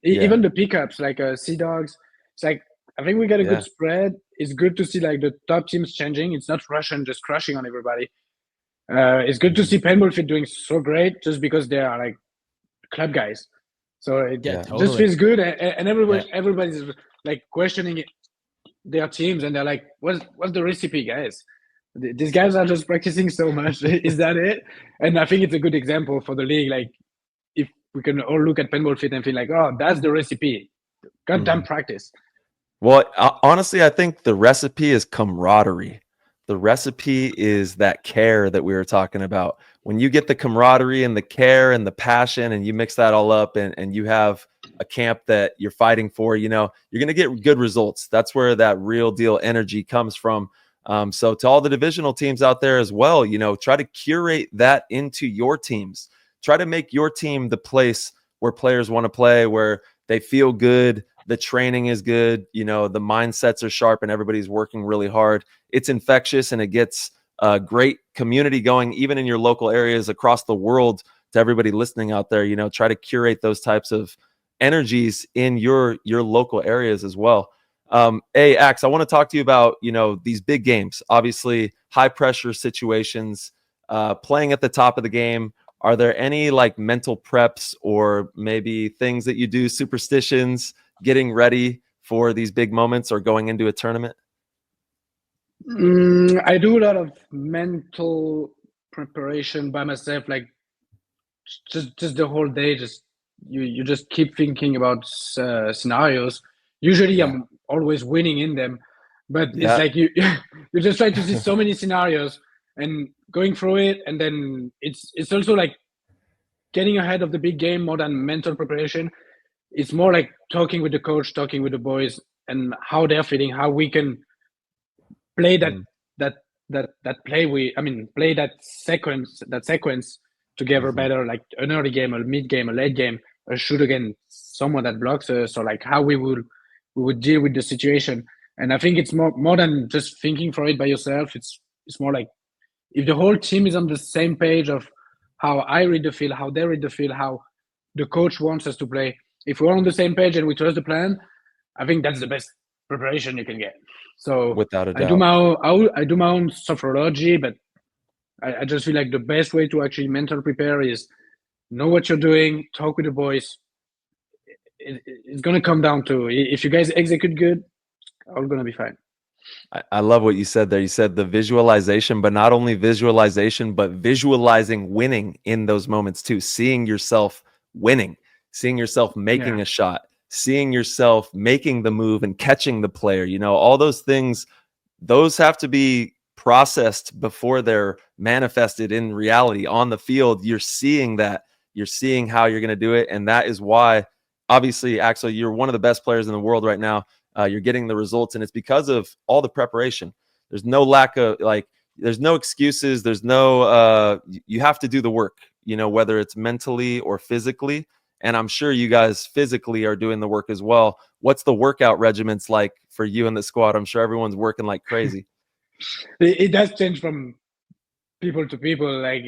even the pickups, like Sea Dogs. It's like I think we got a good spread. It's good to see like the top teams changing. It's not Russian just crushing on everybody. It's good to see Paintball Fit doing so great, just because they are like club guys. So it just feels good, and everybody's like questioning their teams, and they're like, what's the recipe, guys? These guys are just practicing so much. Is that it? And I think it's a good example for the league. Like, if we can all look at Paintball Fit and feel like, oh, that's the recipe. Goddamn practice. Well, honestly, I think the recipe is camaraderie. The recipe is that care that we were talking about. When you get the camaraderie and the care and the passion, and you mix that all up, and you have a camp that you're fighting for, you're going to get good results. That's where that real deal energy comes from. So to all the divisional teams out there as well, try to curate that into your teams. Try to make your team the place where players want to play, where they feel good. The training is good. The mindsets are sharp and everybody's working really hard. It's infectious, and it gets a great community going, even in your local areas across the world. To everybody listening out there, try to curate those types of energies in your local areas as well. Hey, Ax, I want to talk to you about, these big games, obviously high pressure situations, playing at the top of the game. Are there any like mental preps or maybe things that you do, superstitions, getting ready for these big moments or going into a tournament? I do a lot of mental preparation by myself, like just the whole day. Just you just keep thinking about scenarios. Usually, I'm always winning in them, but it's like you just try to see so many scenarios and going through it, and then it's also like getting ahead of the big game more than mental preparation. It's more like talking with the coach, talking with the boys, and how they're feeling, how we can play play that sequence together better, like an early game, a mid game, a late game, a shoot against someone that blocks us, or like how we would deal with the situation. And I think it's more than just thinking for it by yourself. It's more like if the whole team is on the same page of how I read the field, how they read the field, how the coach wants us to play. If we're on the same page and we trust the plan, I think that's the best preparation you can get. So without a doubt, I do my own sophrology, but I just feel like the best way to actually mental prepare is know what you're doing, talk with the boys. It's going to come down to, if you guys execute good, all going to be fine. I love what you said there. You said the visualization, but not only visualization, but visualizing winning in those moments too. Seeing yourself winning, seeing yourself making a shot, seeing yourself making the move and catching the player. All those things, those have to be processed before they're manifested in reality on the field. You're seeing that. You're seeing how you're going to do it. And that is why, obviously, Axel, you're one of the best players in the world right now. You're getting the results, and it's because of all the preparation. There's no lack of, there's no excuses. There's no, you have to do the work, whether it's mentally or physically. And I'm sure you guys physically are doing the work as well. What's the workout regimens like for you and the squad? I'm sure everyone's working like crazy. It does change from people to people. Like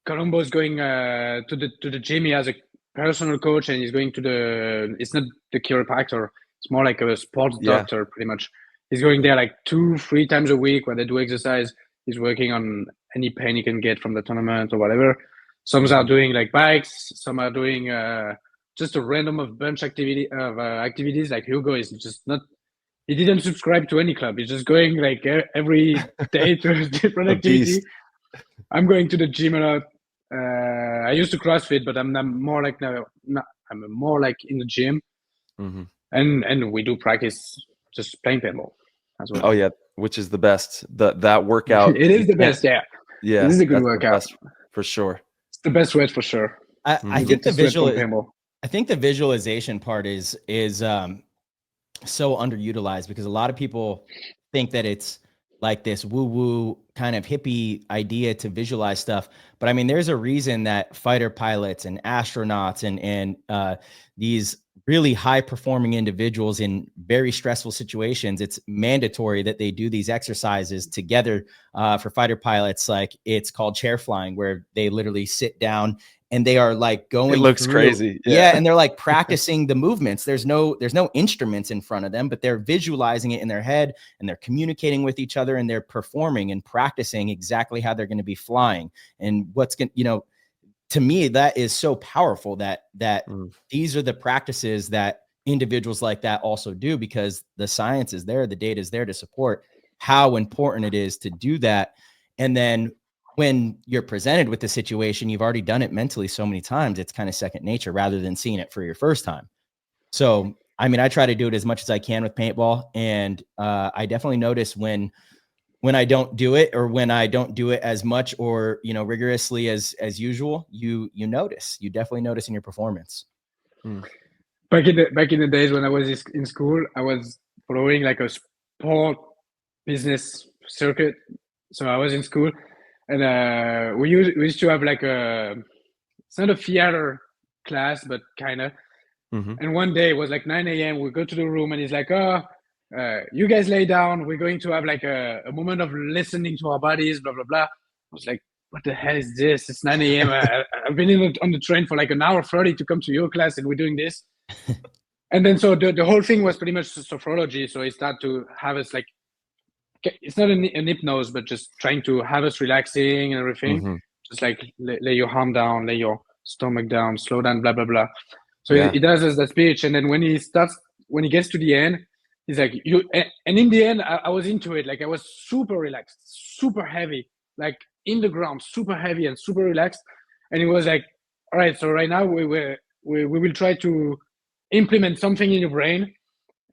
Colombo's going to the gym. He has a personal coach, and he's going to it's not the chiropractor. It's more like a sports doctor, pretty much. He's going there like 2-3 times a week where they do exercise. He's working on any paint he can get from the tournament or whatever. Some are doing like bikes. Some are doing just a random of bunch activities. Like Hugo is just not. He didn't subscribe to any club. He's just going like every day to a different activity. I'm going to the gym a lot. I used to CrossFit, but I'm more like now. I'm more like in the gym, and we do practice just playing paintball as well. Oh yeah, which is the best. That workout. It is the best. Yeah. Yeah, this is a good workout for sure. It's the best way for sure. I think the visualization part is so underutilized, because a lot of people think that it's like this woo-woo kind of hippie idea to visualize stuff. But I mean, there's a reason that fighter pilots and astronauts and these really high performing individuals in very stressful situations, it's mandatory that they do these exercises together. For fighter pilots, like it's called chair flying, where they literally sit down and they are like going. It looks crazy. Yeah. And they're like practicing the movements. There's no instruments in front of them, but they're visualizing it in their head, and they're communicating with each other, and they're performing and practicing exactly how they're going to be flying and what's going to, to me, that is so powerful that these are the practices that individuals like that also do, because the science is there, the data is there to support how important it is to do that. And then when you're presented with the situation, you've already done it mentally so many times, it's kind of second nature rather than seeing it for your first time. So, I mean, I try to do it as much as I can with paintball. And I definitely notice when I don't do it, or when I don't do it as much or, rigorously as usual, you definitely notice in your performance. Back in the days when I was in school, I was following like a sport business circuit. So I was in school, and we used to have like it's not a theater class, but kind of. And one day it was like 9 a.m. We go to the room, and he's like, you guys lay down. We're going to have like a moment of listening to our bodies, blah, blah, blah. I was like, what the hell is this? It's 9 a.m. I've been on the train for like an hour 30 to come to your class, and we're doing this. And then so the whole thing was pretty much sophrology. So he started to have us like, it's not an hypnose, but just trying to have us relaxing and everything. Just like lay your arm down, lay your stomach down, slow down, blah, blah, blah. So he does us that speech. And then when he gets to the end, he's like, and in the end, I was into it. Like I was super relaxed, super heavy, like in the ground, super heavy and super relaxed. And he was like, all right, so right now we will try to implement something in your brain,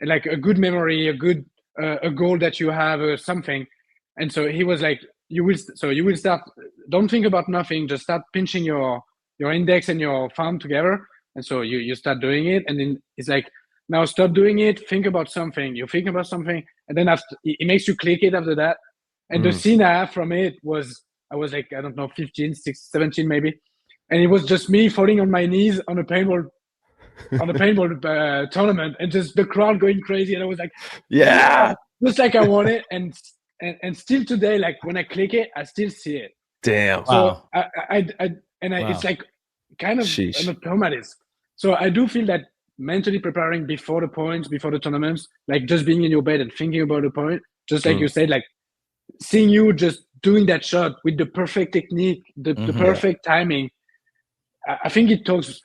like a good memory, a goal that you have, or something. And so he was like, you will start, don't think about nothing, just start pinching your index and your thumb together. And so you start doing it. And then it's like, now stop doing it, think about something. You think about something, and then after it makes you click it after that. And the scene I have from it was, I was like, I don't know, 15, 16, 17 maybe. And it was just me falling on my knees on a paintball tournament, and just the crowd going crazy. And I was like, yeah, just like I want it. And still today, like when I click it, I still see it. Damn. So wow. It's like kind of I'm a permanist. So I do feel that mentally preparing before the points, before the tournaments, like just being in your bed and thinking about the point, just like you said, like seeing you just doing that shot with the perfect technique, the perfect timing. I think it talks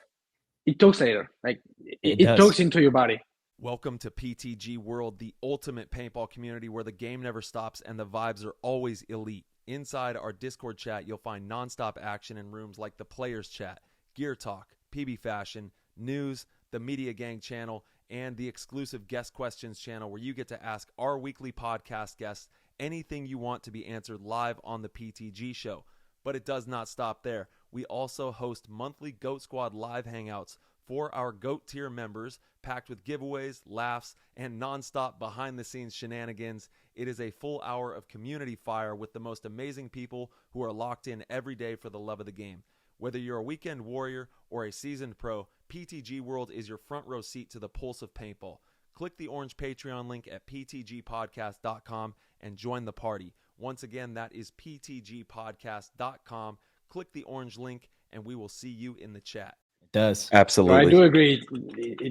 later. Like it talks into your body. Welcome to PTG World, the ultimate paintball community where the game never stops and the vibes are always elite. Inside our Discord chat, you'll find nonstop action in rooms like the Players Chat, Gear Talk, PB Fashion, News, the Media Gang channel, and the exclusive Guest Questions channel, where you get to ask our weekly podcast guests anything you want to be answered live on the PTG show. But it does not stop there. We also host monthly GOAT Squad live hangouts for our GOAT tier members, packed with giveaways, laughs, and nonstop behind-the-scenes shenanigans. It is a full hour of community fire with the most amazing people who are locked in every day for the love of the game. Whether you're a weekend warrior or a seasoned pro, PTG World is your front row seat to the pulse of paintball. Click the orange Patreon link at ptgpodcast.com and join the party. Once again, that is ptgpodcast.com. Click the orange link and we will see you in the chat. It does. Absolutely. I do agree.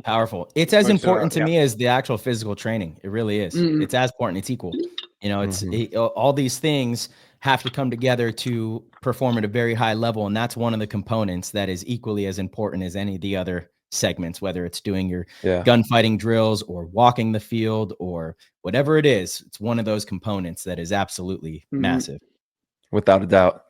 Powerful. It's as important to me as the actual physical training. It really is. It's as important. It's equal. It's all these things. have to come together to perform at a very high level. And that's one of the components that is equally as important as any of the other segments, whether it's doing your gunfighting drills or walking the field or whatever it is. It's one of those components that is absolutely massive. Without a doubt.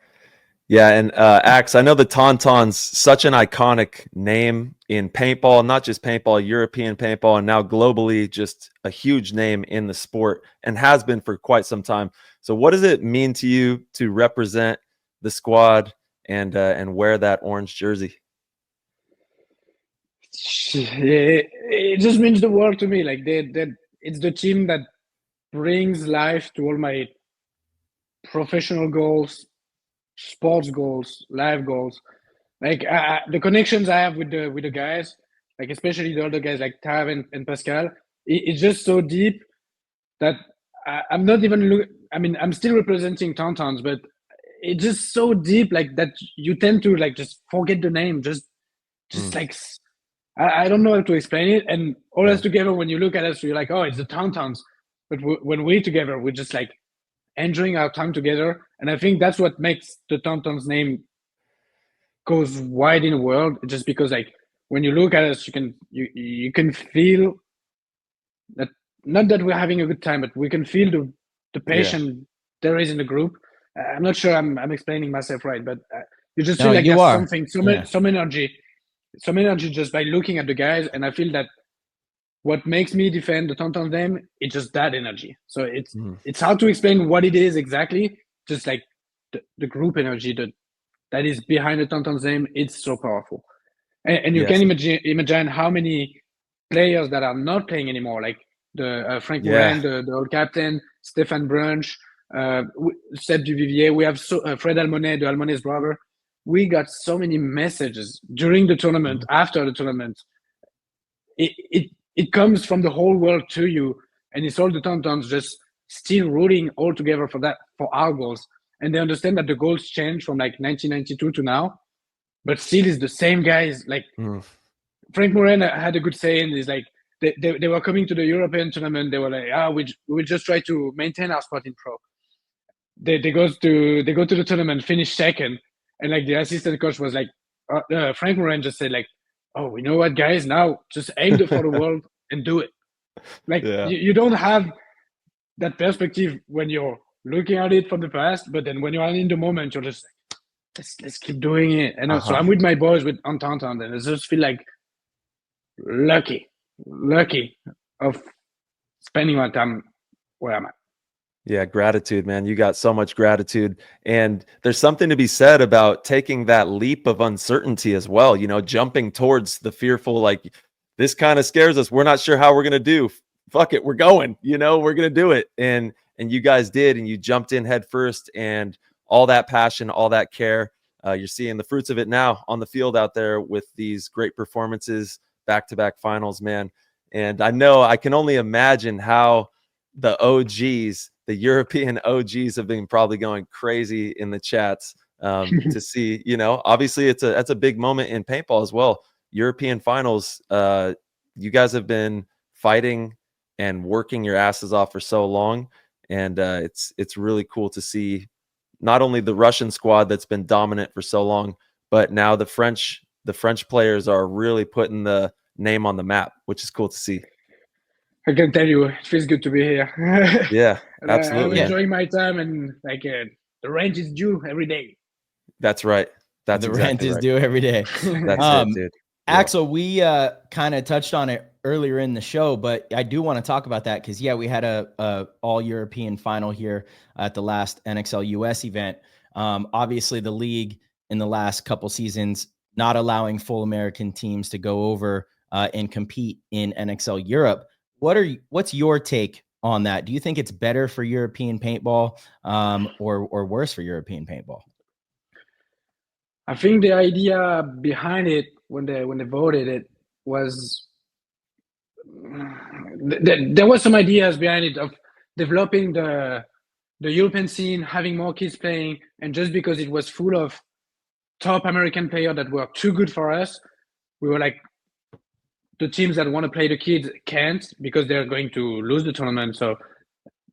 Yeah, and Axe, I know the TonTons, such an iconic name in paintball, not just paintball, European paintball, and now globally, just a huge name in the sport and has been for quite some time. So what does it mean to you to represent the squad and wear that orange jersey? It just means the world to me. Like it's the team that brings life to all my professional goals, sports goals, life goals. Like the connections I have with the guys, like especially the older guys like Tav and Pascal, it's just so deep that I'm not even I'm still representing TonTons, but it's just so deep, like that you tend to like just forget the name, just like I don't know how to explain it. And all us together, when you look at us, you're like, oh, it's the TonTons. But when we're together, we're just like enjoying our time together. And I think that's what makes the TonTons name goes wide in the world. Just because like when you look at us, you can feel that, not that we're having a good time, but we can feel the passion there is in the group. I'm not sure I'm explaining myself right, but you just feel like there's something, some energy just by looking at the guys. And I feel that what makes me defend the TonTons name, it's just that energy. So it's hard to explain what it is exactly. Just like the group energy that is behind the TonTons name, it's so powerful. And you can imagine how many players that are not playing anymore, like the Frank Morin, the old captain, Stéphane Brunch, Seb Duvivier. We have Fred Almonet, the Almonet's brother. We got so many messages during the tournament, after the tournament. It comes from the whole world to you, and it's all the TonTons just still rooting all together for our goals. And they understand that the goals change from like 1992 to now, but still is the same guys. Like Frank Morin had a good saying, is like they were coming to the European tournament. They were like, we just try to maintain our spot in pro. They go to the tournament, finish second, and like the assistant coach was like, Frank Morin just said like, oh, we know what, guys, now just aim for the world and do it. Like you don't have that perspective when you're looking at it from the past, but then when you're in the moment, you're just like, let's keep doing it. And so I'm with my boys on TonTon, and I just feel like lucky of spending my time where I'm at. Yeah, gratitude, man. You got so much gratitude. And there's something to be said about taking that leap of uncertainty as well, jumping towards the fearful, like, this kind of scares us. We're not sure how we're going to do. Fuck it. We're going, we're going to do it. And you guys did, and you jumped in head first, and all that passion, all that care, you're seeing the fruits of it now on the field out there with these great performances, back-to-back finals, man. And I can only imagine how the OGs, the European OGs, have been probably going crazy in the chats to see, obviously that's a big moment in paintball as well. European finals, you guys have been fighting and working your asses off for so long. And it's really cool to see not only the Russian squad that's been dominant for so long, but now the French players are really putting the name on the map, which is cool to see. I can tell you, it feels good to be here. Yeah, absolutely. I'm enjoying my time, and like the rent is due every day. That's right. That's the exactly rent is right. due every day. That's it, dude. Axel, we kind of touched on it earlier in the show, but I do want to talk about that because, we had a all-European final here at the last NXL US event. Obviously, the league in the last couple seasons not allowing full American teams to go over and compete in NXL Europe. What's your take on that? Do you think it's better for European paintball or worse for European paintball? I think the idea behind it when they voted it was there was some ideas behind it of developing the European scene, having more kids playing, and just because it was full of top American players that were too good for us, we were like, the teams that want to play the kids can't because they're going to lose the tournament. So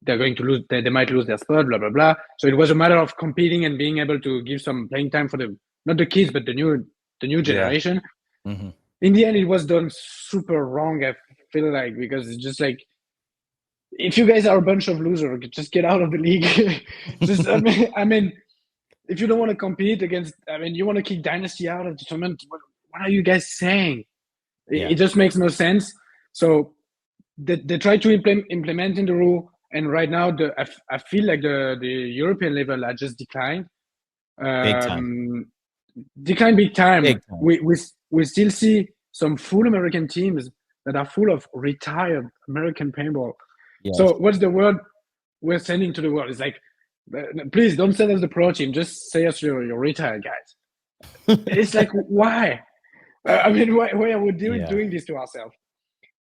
they're going to lose. They might lose their spot. Blah blah blah. So it was a matter of competing and being able to give some playing time for not the kids, but the new generation. Mhm. In the end, it was done super wrong. I feel like, because it's just like, if you guys are a bunch of losers, just get out of the league. Just I mean, if you don't want to compete against, you want to kick Dynasty out of the tournament. What are you guys saying? Yeah. It just makes no sense. So they try to implement in the rule, and right now I feel like the European level are just declined. Big time. Decline big time. Big time. We still see some full American teams that are full of retired American paintball. Yes. So what's the word we're sending to the world? It's like, please don't send us the pro team. Just say us you're retired guys. It's like, why? Why are we doing this to ourselves?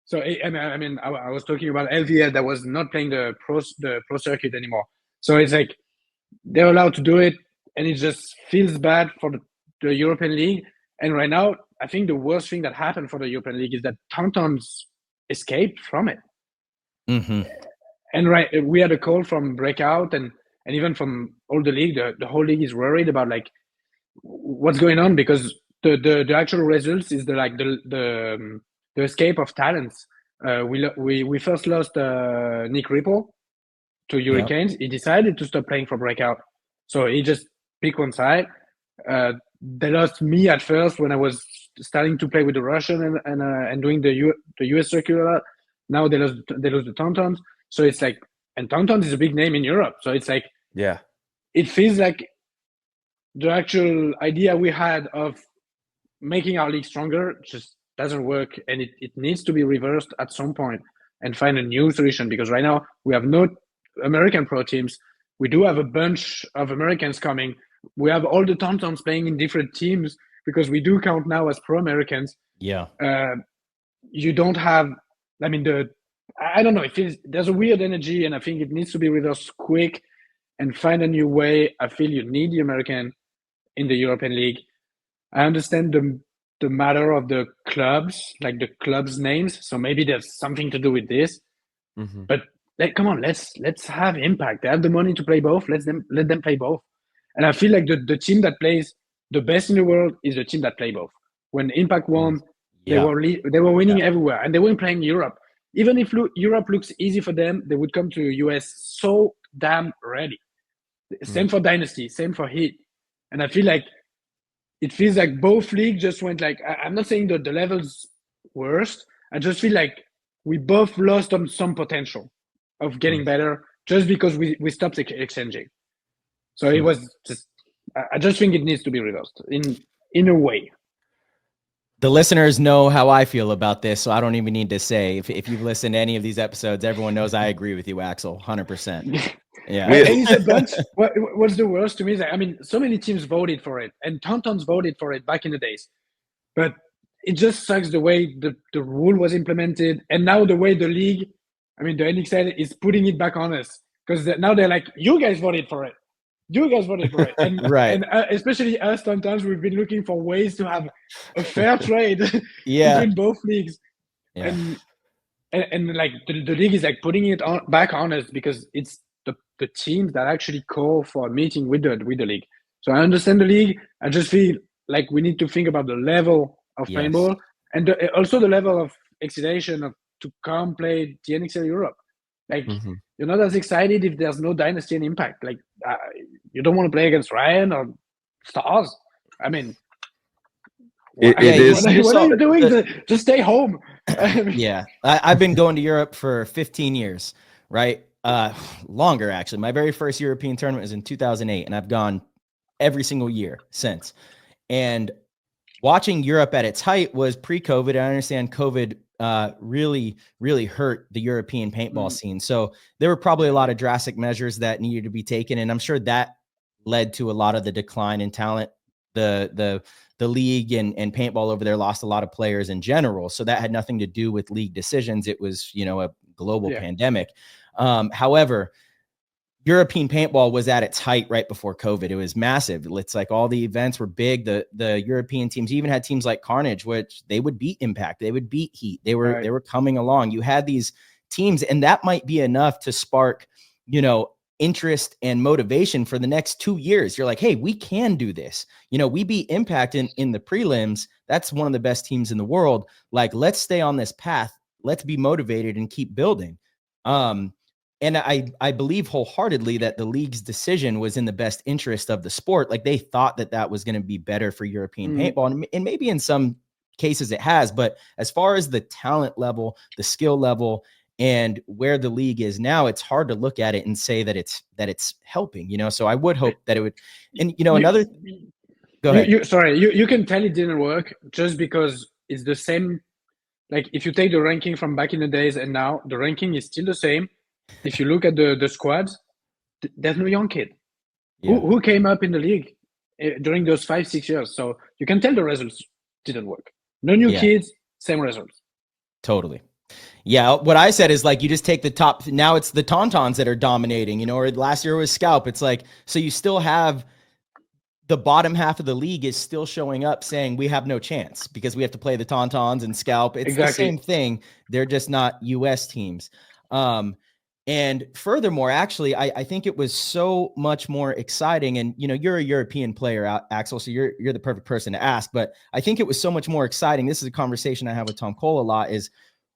So I was talking about LVL that was not playing the pro circuit anymore. So it's like they're allowed to do it, and it just feels bad for the European League. And right now, I think the worst thing that happened for the European League is that TonTons escaped from it. Mm-hmm. And we had a call from Breakout and even from all the league. The whole league is worried about like what's going on, because the actual results is the escape of talents. We first lost Nick Ripple to Hurricanes. Yep. He decided to stop playing for Breakout, so he just picked one side. They lost me at first when I was starting to play with the Russian and doing the US circular. Now they lose the TonTons. So it's like, and TonTons is a big name in Europe. So it's like, yeah, it feels like the actual idea we had of making our league stronger just doesn't work, and it needs to be reversed at some point and find a new solution, because right now we have no American pro teams. We do have a bunch of Americans coming. We have all the TonTons playing in different teams, because we do count now as pro Americans. Yeah. You don't have, I don't know, there's a weird energy, and I think it needs to be reversed quick and find a new way. I feel you need the American in the European League. I understand the matter of the clubs, like the clubs' names. So maybe there's something to do with this. Mm-hmm. But come on, let's have impact. They have the money to play both. Let them play both. And I feel like the team that plays the best in the world is the team that play both. When Impact won, they were winning everywhere, and they weren't playing Europe. Even if Europe looks easy for them, they would come to US so damn ready. Same for Dynasty, same for Heat. And I feel like it feels like both leagues just went like, I'm not saying that the level's worst. I just feel like we both lost on some potential of getting better just because we stopped exchanging. So it was just, I just think it needs to be reversed in a way. The listeners know how I feel about this, so I don't even need to say. If you've listened to any of these episodes, everyone knows I agree with you, Axel, 100%. Yeah. It's a bunch. What's the worst to me is that, so many teams voted for it, and TonTons voted for it back in the days. But it just sucks the way the rule was implemented, and now the way the league, the NXL is putting it back on us, because now they're like, you guys voted for it. You guys voted for it. And, right. And especially us, TonTons, we've been looking for ways to have a fair trade between both leagues. Yeah. And like the league is like putting it back on us, because it's the teams that actually call for a meeting with the league. So I understand the league. I just feel like we need to think about the level of paintball, and also the level of excitation to come play the NXL Europe. Like, you're not as excited if there's no Dynasty and Impact. Like, you don't want to play against Ryan or Stars. What are you doing? Just stay home. Yeah. I've been going to Europe for 15 years, right? Longer, actually. My very first European tournament was in 2008, and I've gone every single year since. And watching Europe at its height was pre-COVID. I understand COVID really, really hurt the European paintball scene. So there were probably a lot of drastic measures that needed to be taken, and I'm sure that led to a lot of the decline in talent. The league and paintball over there lost a lot of players in general. So that had nothing to do with league decisions. It was, a global pandemic. However, European paintball was at its height right before COVID. It was massive. It's like all the events were big. The European teams even had teams like Carnage, which they would beat Impact. They would beat Heat. They were coming along. You had these teams. And that might be enough to spark, interest and motivation for the next 2 years. You're like, hey, we can do this. We beat Impact in the prelims. That's one of the best teams in the world. Like, let's stay on this path. Let's be motivated and keep building. And I believe wholeheartedly that the league's decision was in the best interest of the sport. Like, they thought that was going to be better for European paintball. And maybe in some cases it has, but as far as the talent level, the skill level, and where the league is now, it's hard to look at it and say that it's helping, so I would hope that it would. And, go ahead. You can tell it didn't work just because it's the same. Like, if you take the ranking from back in the days and now, the ranking is still the same. If you look at the squads, there's no young kid who came up in the league during those 5-6 years. So you can tell the results didn't work. No new kids, same results. Totally. Yeah. What I said is, like, you just take the top. Now it's the TonTons that are dominating, or last year was Scalp. It's like, so you still have the bottom half of the league is still showing up saying we have no chance because we have to play the TonTons and Scalp. It's the same thing. They're just not US teams. And furthermore, actually, I think it was so much more exciting. And, you're a European player, Axel, so you're the perfect person to ask. But I think it was so much more exciting. This is a conversation I have with Tom Cole a lot, is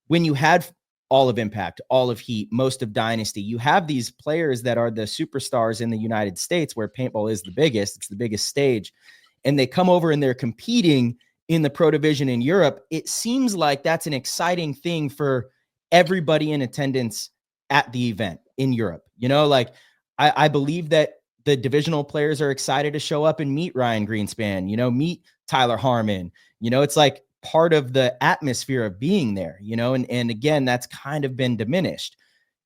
when you had all of Impact, all of Heat, most of Dynasty, you have these players that are the superstars in the United States, where paintball is the biggest. It's the biggest stage. And they come over and they're competing in the Pro Division in Europe. It seems like that's an exciting thing for everybody in attendance at the event in Europe. Like, I believe that the divisional players are excited to show up and meet Ryan Greenspan, meet Tyler Harmon. It's like part of the atmosphere of being there, and again, that's kind of been diminished,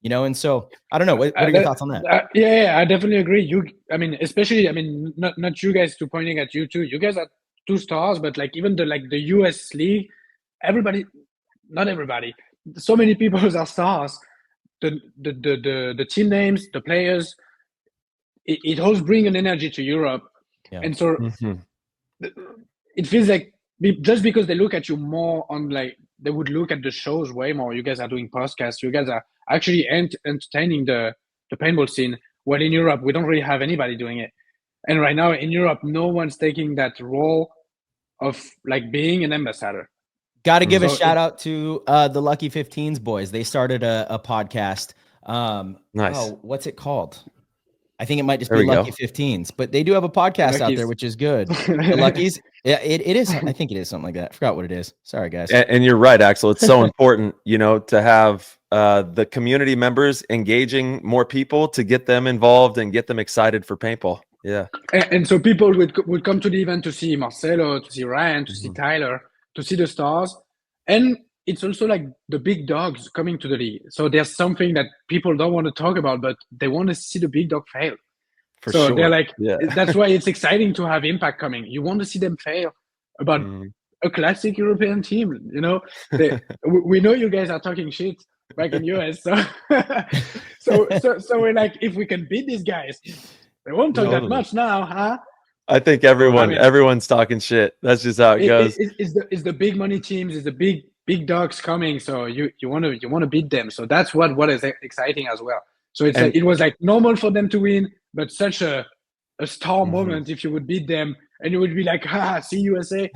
and so I don't know. What are your thoughts on that? Yeah, I definitely agree. Especially, not you guys, to pointing at you too. You guys are 2 stars, but like, even the US league, not everybody, so many people are stars. The team names, the players, it always bring an energy to Europe. And so it feels like, just because they look at you more on, like, they would look at the shows way more. You guys are doing podcasts. You guys are actually entertaining the paintball scene. Well, in Europe, we don't really have anybody doing it. And right now in Europe, no one's taking that role of, like, being an ambassador. Got to give a shout out to the Lucky 15s boys. They started a podcast. Nice. Oh, what's it called? I think it might just be Lucky 15s, but they do have a podcast out there, which is good. The Luckies. Yeah, it is. I think it is something like that. I forgot what it is. Sorry, guys. And you're right, Axel. It's so important, to have the community members engaging more people to get them involved and get them excited for paintball. Yeah. And so people would come to the event to see Marcelo, to see Ryan, to see Tyler, to see the stars. And it's also like the big dogs coming to the league. So there's something that people don't want to talk about, but they want to see the big dog fail. So sure. They're like, that's why it's exciting to have Impact coming. You want to see them fail about a classic European team. We know you guys are talking shit back in US. So we're like, if we can beat these guys, they won't talk that much now, huh? I think everyone's talking shit. That's just how it goes. It's the big money teams. It's the big dogs coming. So you want to beat them. So that's what is exciting as well. So it was like normal for them to win, but such a star moment if you would beat them, and you would be like, see USA.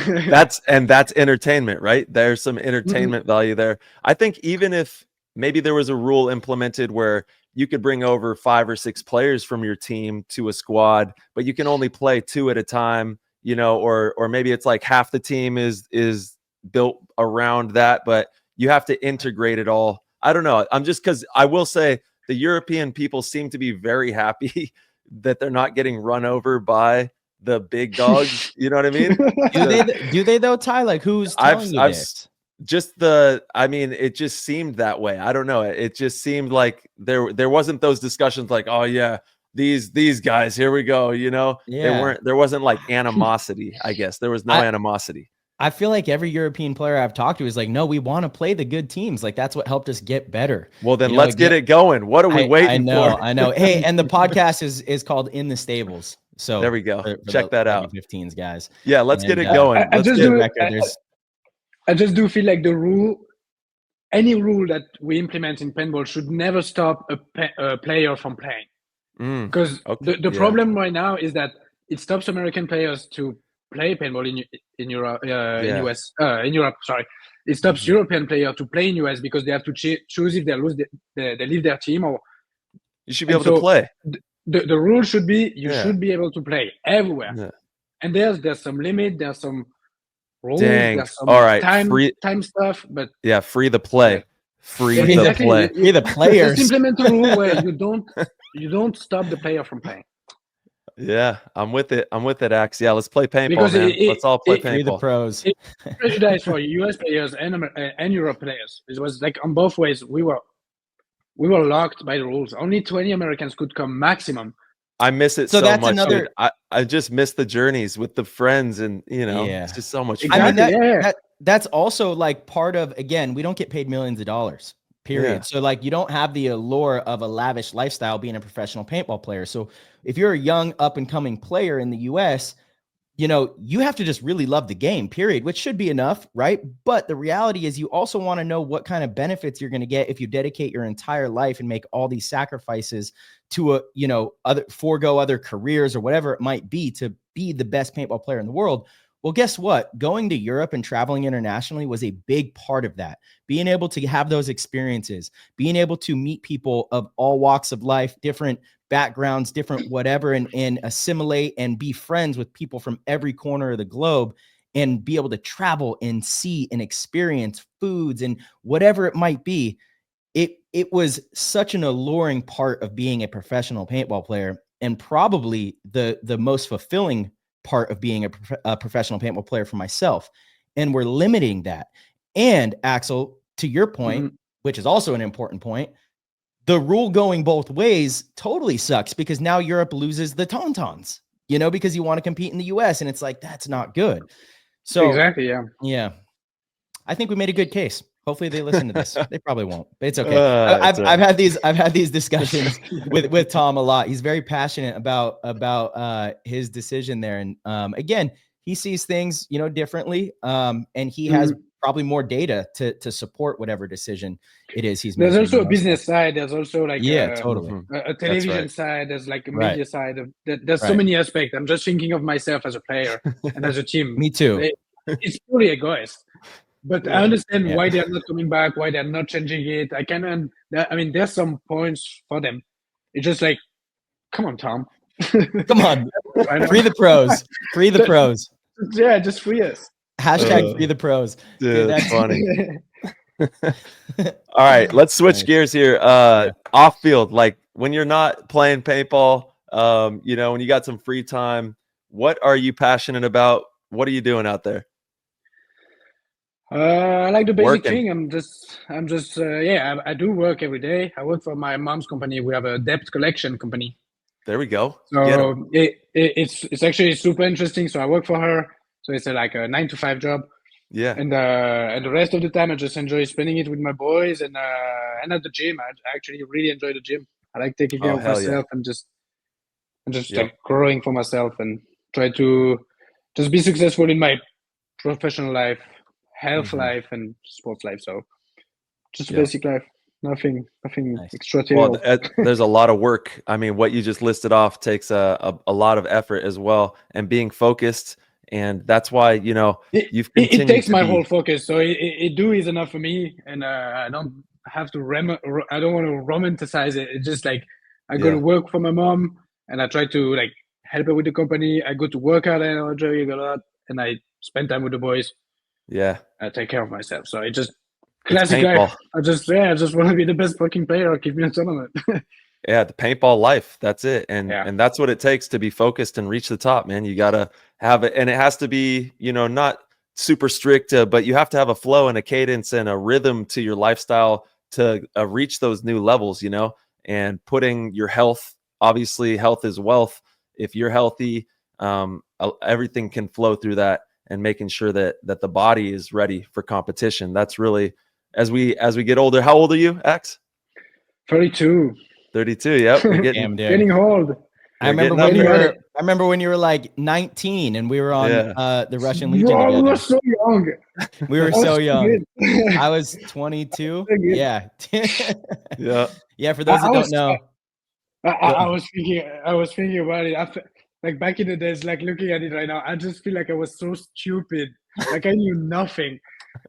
That's entertainment, right? There's some entertainment value there. I think even if maybe there was a rule implemented where you could bring over 5 or 6 players from your team to a squad, but you can only play 2 at a time, or maybe it's like half the team is built around that, but you have to integrate it all. I don't know. because I will say the European people seem to be very happy that they're not getting run over by the big dogs. You know what I mean? Do they though, Ty? Like, who's telling you this? It just seemed that way. I don't know. It just seemed like there wasn't those discussions like, oh yeah, these guys, here we go. There wasn't like animosity. I guess there was no animosity. I feel like every European player I've talked to is like, no, we want to play the good teams. Like, that's what helped us get better. Well, then let's get it going. What are we waiting for? I know. Hey, and the podcast is called In the Stables. So there we go. Check that out. 15s guys. Yeah, let's get it going. I just do feel like the rule any rule that we implement in paintball should never stop a player from playing. Because the problem right now is that it stops American players to play paintball in Europe, in US, in Europe. Sorry, it stops European players to play in US because they have to choose if they lose, they leave their team, or you should be able to play. The rule should be you should be able to play everywhere. Yeah. And there's some limit, there's some rules, Dang. there's some All right. time stuff, but free the play. Free the exactly. play. Free the players. Just implement a rule where you don't stop the player from playing. Yeah, I'm with it. Axe. Yeah, let's play paintball, Because man. Let's all play Free the paintball. pros. It prejudice for US players and Europe players. It was like on both ways. We were locked by the rules. Only 20 Americans could come maximum. I miss it So so that's much. another- Dude. I just miss the journeys with the friends, and it's just so much fun. I mean, Exactly, that's also like part of, again, we don't get paid millions of dollars, period. Yeah. So like you don't have the allure of a lavish lifestyle being a professional paintball player. So if you're a young up and coming player in the US, you have to just really love the game, period, which should be enough, right? But the reality is you also want to know what kind of benefits you're going to get if you dedicate your entire life and make all these sacrifices to forego other careers or whatever it might be to be the best paintball player in the world. Well, guess what? Going to Europe and traveling internationally was a big part of that. Being able to have those experiences, being able to meet people of all walks of life, different backgrounds, different whatever, and assimilate and be friends with people from every corner of the globe, and be able to travel and see and experience foods and whatever it might be. It was such an alluring part of being a professional paintball player, and probably the most fulfilling part of being a professional paintball player for myself. And we're limiting that. And Axel, to your point, which is also an important point, the rule going both ways totally sucks, because now Europe loses the TonTons, because you want to compete in the US, and it's like, that's not good. So exactly, yeah. I think we made a good case. Hopefully they listen to this. They probably won't, but it's okay. I've had these discussions with Tom a lot. He's very passionate about his decision there. And again, he sees things, differently. And he has probably more data to support whatever decision it is he's making. There's also a business side. There's also like totally a television side. There's like a media side. There's so many aspects. I'm just thinking of myself as a player and as a team. Me too. It's purely egoist. But I understand why they're not coming back, why they're not changing it. I mean, there's some points for them. It's just like, come on, Tom. Come on. Free the pros. Free the pros. Yeah, just free us. Hashtag free the pros. Dude, that's funny. All right, let's switch gears here. Off field, like when you're not playing paintball, when you got some free time, what are you passionate about? What are you doing out there? I like the basic Working. thing. I do work every day. I work for my mom's company. We have a debt collection company. There we go. So it's actually super interesting. So I work for her. So it's like a 9-to-5 job. Yeah. And the rest of the time I just enjoy spending it with my boys and at the gym. I actually really enjoy the gym. I like taking care of myself and just like growing for myself and try to just be successful in my professional life, health life, and sports life. So just a basic life, nothing extraordinary. Well, there's a lot of work. I mean, what you just listed off takes a lot of effort as well, and being focused. And that's why, you've continued it takes my be... whole focus. So it is enough for me. And I don't have to, I don't want to romanticize it. It's just like, I go to work for my mom and I try to like help her with the company. I go to work out and I enjoy it a lot. And I spend time with the boys. Yeah. I take care of myself. So it just classic life. I just want to be the best fucking player or keep me in a tournament. Yeah, the paintball life. That's it. And that's what it takes to be focused and reach the top, man. You got to have it. And it has to be, not super strict, but you have to have a flow and a cadence and a rhythm to your lifestyle to reach those new levels, and putting your health, obviously health is wealth. If you're healthy, everything can flow through that, and making sure that the body is ready for competition. That's really, as we get older. How old are you, Ax? 32. 32. Yep. We're getting old. I remember getting when up you there. were. I remember when you were like 19, and we were on the Russian Legion Bro, we together. were so young. We were I was so young. good. I was 22. So good. Yeah. Yeah. Yeah. For those that don't know, I was thinking about it. Like back in the days, like looking at it right now, I just feel like I was so stupid. Like I knew nothing.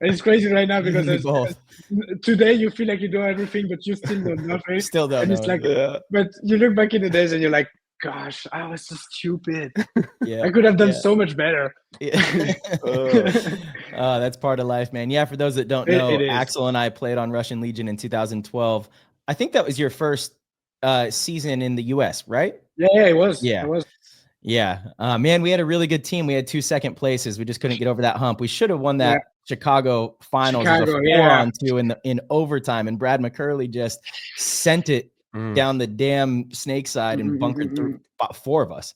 It's crazy right now you because and me both. today you feel like you know everything, but you still know nothing. Still don't And know. it's like, Yeah. but you look back in the days and you're like, gosh, I was so stupid. Yeah. I could have done so much better. Yeah. That's part of life, man. Yeah. For those that don't know, It is. Axel and I played on Russian Legion in 2012. I think that was your first season in the US, right? Yeah, it was. Yeah. It was. Yeah. Man, we had a really good team. We had 2 second places. We just couldn't get over that hump. We should have won that Chicago finals as a 4-on-2 in overtime. And Brad McCurley just sent it down the damn snake side and bunkered through about 4 of us.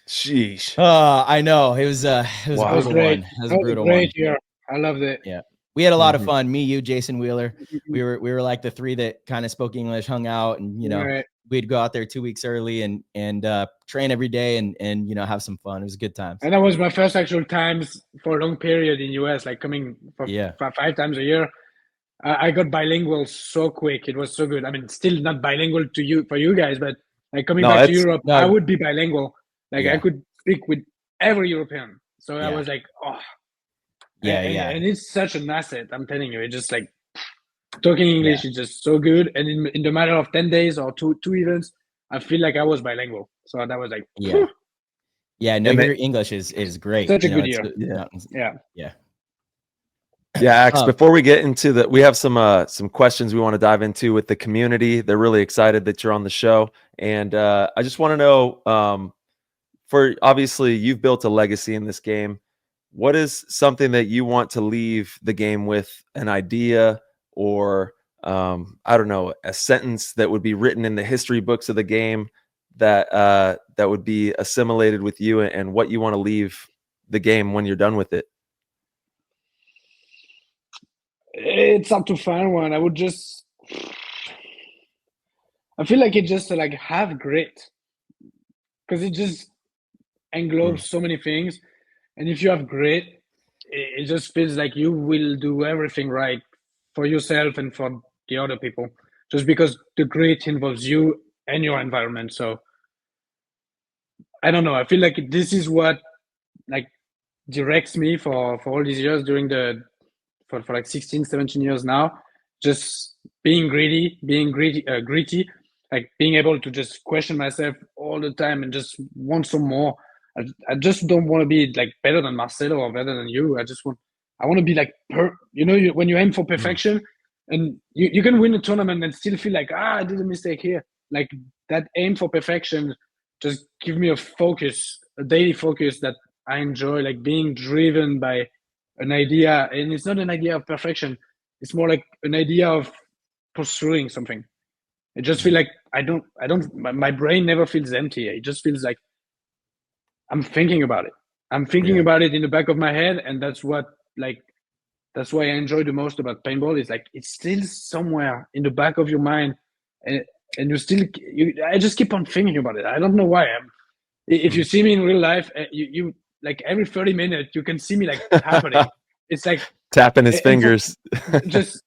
Sheesh. I know. It was a Wow. brutal one. It was a brutal one. Year. I loved it. Yeah. We had a lot of fun. Me, you, Jason Wheeler. We were like the 3 that kind of spoke English, hung out, and we'd go out there 2 weeks early and train every day and have some fun. It was a good time. And that was my first actual times for a long period in US, like coming for 5 times a year. I got bilingual so quick. It was so good. I mean, still not bilingual for you guys, but like coming back to Europe, I would be bilingual. Like I could speak with every European. So I was like, oh. And it's such an asset. I'm telling you, it's just like talking English is just so good. And in the matter of 10 days or two events, I feel like I was bilingual. So that was like, yeah. Yeah, no, your English is great. Such a good year. Yeah. Ax, before we get into we have some questions we want to dive into with the community. They're really excited that you're on the show. And I just want to know, for obviously you've built a legacy in this game. What is something that you want to leave the game with, an idea or I don't know, a sentence that would be written in the history books of the game that would be assimilated with you and what you want to leave the game when you're done with it? It's up to find one. I feel like it just like have grit, because it just englobes so many things. And if you have grit, it just feels like you will do everything right for yourself and for the other people, just because the grit involves you and your environment. So I don't know. I feel like this is what like directs me for all these years for like 16, 17 years now. Just being gritty, like being able to just question myself all the time and just want some more. I just don't want to be like better than Marcelo or better than you. I want to be like, when you aim for perfection and you can win a tournament and still feel like, I did a mistake here. Like that aim for perfection, just give me a daily focus that I enjoy, like being driven by an idea. And it's not an idea of perfection. It's more like an idea of pursuing something. I just feel like my brain never feels empty. It just feels like I'm thinking about it. I'm thinking about it in the back of my head. And that's why I enjoy the most about paintball. Is like, it's still somewhere in the back of your mind. And I just keep on thinking about it. I don't know why. If you see me in real life, you like every 30 minutes, you can see me like happening. It's like tapping his fingers.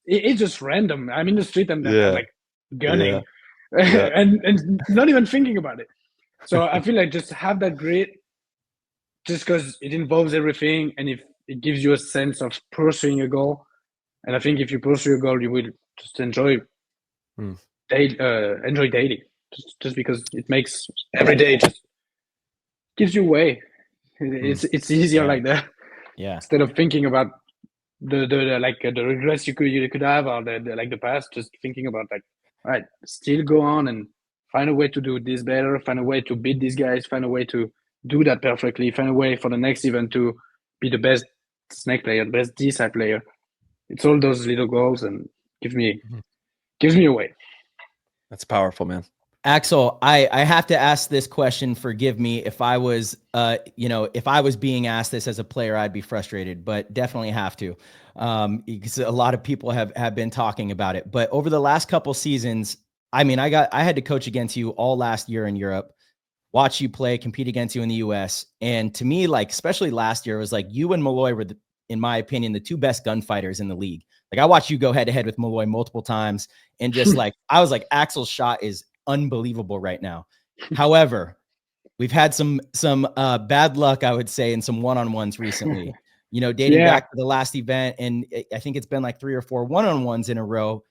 It's just random. I'm in the street and I'm like gunning and not even thinking about it. So I feel like just have that grit, just because it involves everything, and if it gives you a sense of pursuing a goal. And I think if you pursue a goal, you will just enjoy daily, just because it makes every day just gives you way. It's easier like that. Yeah. Instead of thinking about the regrets you could have, or the past, just thinking about like, all right, still go on and find a way to do this better, find a way to beat these guys, find a way to do that perfectly, find a way for the next event to be the best snake player, the best D-side player. It's all those little goals, and gives me a way. That's powerful, man. Axel, I have to ask this question. Forgive me if I was, if I was being asked this as a player, I'd be frustrated, but definitely have to, because a lot of people have been talking about it. But over the last couple seasons, I mean, I had to coach against you all last year in Europe. watch you play, compete against you in the US. And to me, like, especially last year, it was like you and Malloy were, in my opinion, the two best gunfighters in the league. Like, I watched you go head to head with Malloy multiple times, and just like, I was like, Axel's shot is unbelievable right now. However, we've had some bad luck, I would say, in some one-on-ones recently, you know, dating back to the last event. And I think it's been like 3 or 4 one-on-ones in a row.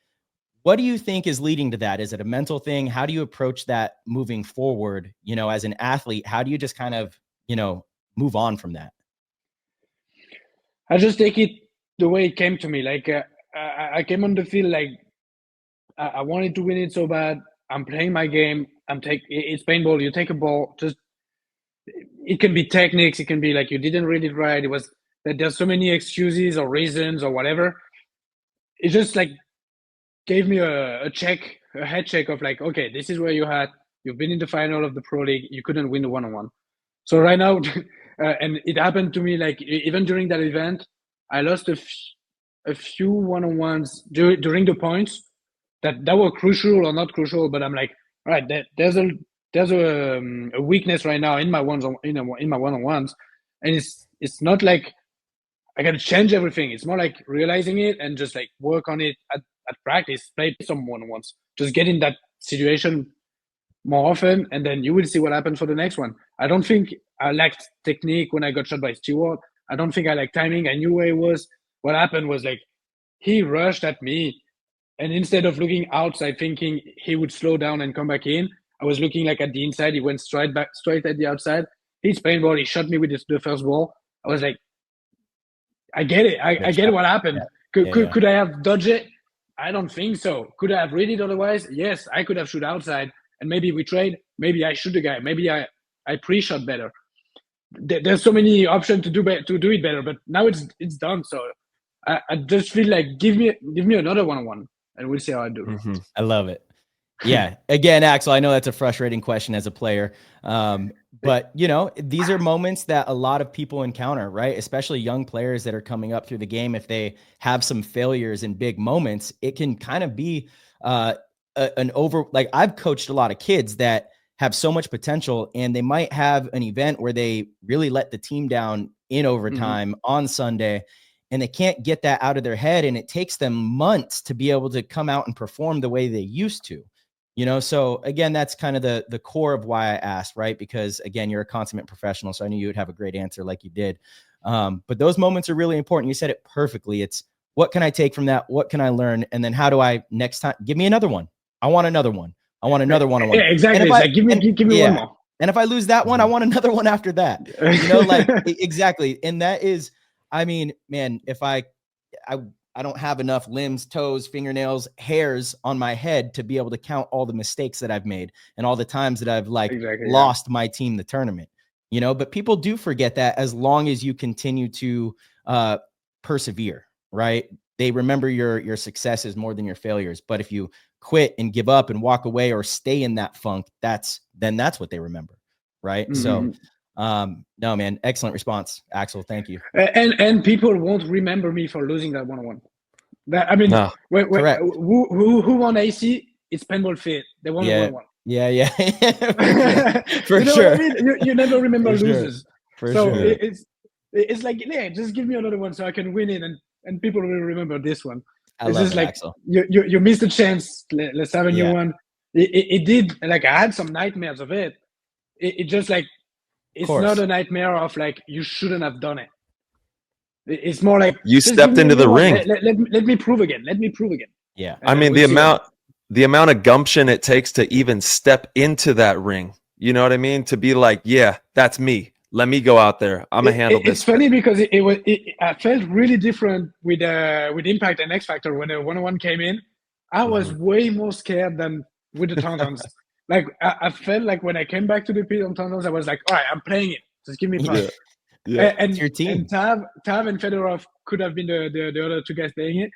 What do you think is leading to that? Is it a mental thing? How do you approach that moving forward? You know, as an athlete, how do you just kind of, you know, move on from that? I just take it the way it came to me. Like, I came on the field, like, I wanted to win it so bad. I'm playing my game. It's paintball. You take a ball. Just, it can be techniques. It can be like you didn't read it right. It was that there's so many excuses or reasons or whatever. It just like gave me a head check of like, okay, this is where you're at. You've been in the final of the Pro League. You couldn't win the one-on-one. So right now, and it happened to me, like, even during that event, I lost a few one-on-ones during the points that were crucial or not crucial. But I'm like, all right, there's a weakness right now in my one-on-ones, and it's not like I gotta change everything. It's more like realizing it and just like work on it at practice, play some one-on-ones, just get in that situation more often, and then you will see what happens for the next one. I don't think I lacked technique when I got shot by Stewart. I don't think I lacked timing. I knew where he was. What happened was like he rushed at me, and instead of looking outside thinking he would slow down and come back in, I was looking like at the inside. He went straight at the outside. He's paintball. He shot me with the first ball. I was like, I get it. I get what happened. Could I have dodged it? I don't think so. Could I have read it otherwise? Yes, I could have shoot outside, and maybe we trade. Maybe I shoot the guy. Maybe I pre-shot better. There's so many options to do it better, but now it's done. So I just feel like give me another one-on-one, and we'll see how I do. Mm-hmm. I love it. Yeah. Again, Axel, I know that's a frustrating question as a player. But you know, these are moments that a lot of people encounter, right? Especially young players that are coming up through the game. If they have some failures in big moments, it can kind of be like I've coached a lot of kids that have so much potential, and they might have an event where they really let the team down in overtime on Sunday, and they can't get that out of their head. And it takes them months to be able to come out and perform the way they used to. You know, so again, that's kind of the core of why I asked, right? Because again, you're a consummate professional, so I knew you would have a great answer like you did. But those moments are really important. You said it perfectly. It's what can I take from that? What can I learn? And then how do I next time give me another one? I want another one. I want another one-on-one. Yeah, exactly. Give me one more. And if I lose that one, I want another one after that. You know, like exactly. And that is, I mean, man, if I don't have enough limbs, toes, fingernails, hairs on my head to be able to count all the mistakes that I've made and all the times that I've lost my team the tournament, you know, but people do forget that as long as you continue to persevere, right? They remember your successes more than your failures. But if you quit and give up and walk away or stay in that funk, that's what they remember. Right. So no, man, excellent response, Axel. Thank you. And people won't remember me for losing that one-on-one. Who won AC? It's Paintball Fit. They won one-on-one. Yeah. For you know sure. What I mean? You never remember losers. For sure. It's like, yeah, just give me another one so I can win it, and people will remember this one. It's just like Axel. You missed a chance. Let's have a new one. It did, like, I had some nightmares of it. It just like, it's not a nightmare of like you shouldn't have done it. It's more like you stepped into the ring. Let me prove again. Yeah. I mean, the amount of gumption it takes to even step into that ring. You know what I mean? To be like, yeah, that's me. Let me go out there. I'm gonna handle this. It's funny because I felt really different with Impact and X Factor when the one-on-one came in. I was way more scared than with the TonTons. Like I felt like when I came back to the pit on TonTons, I was like, all right, I'm playing it. Just give me fun. Yeah. And it's your team. And Tav and Fedorov could have been the other two guys playing it.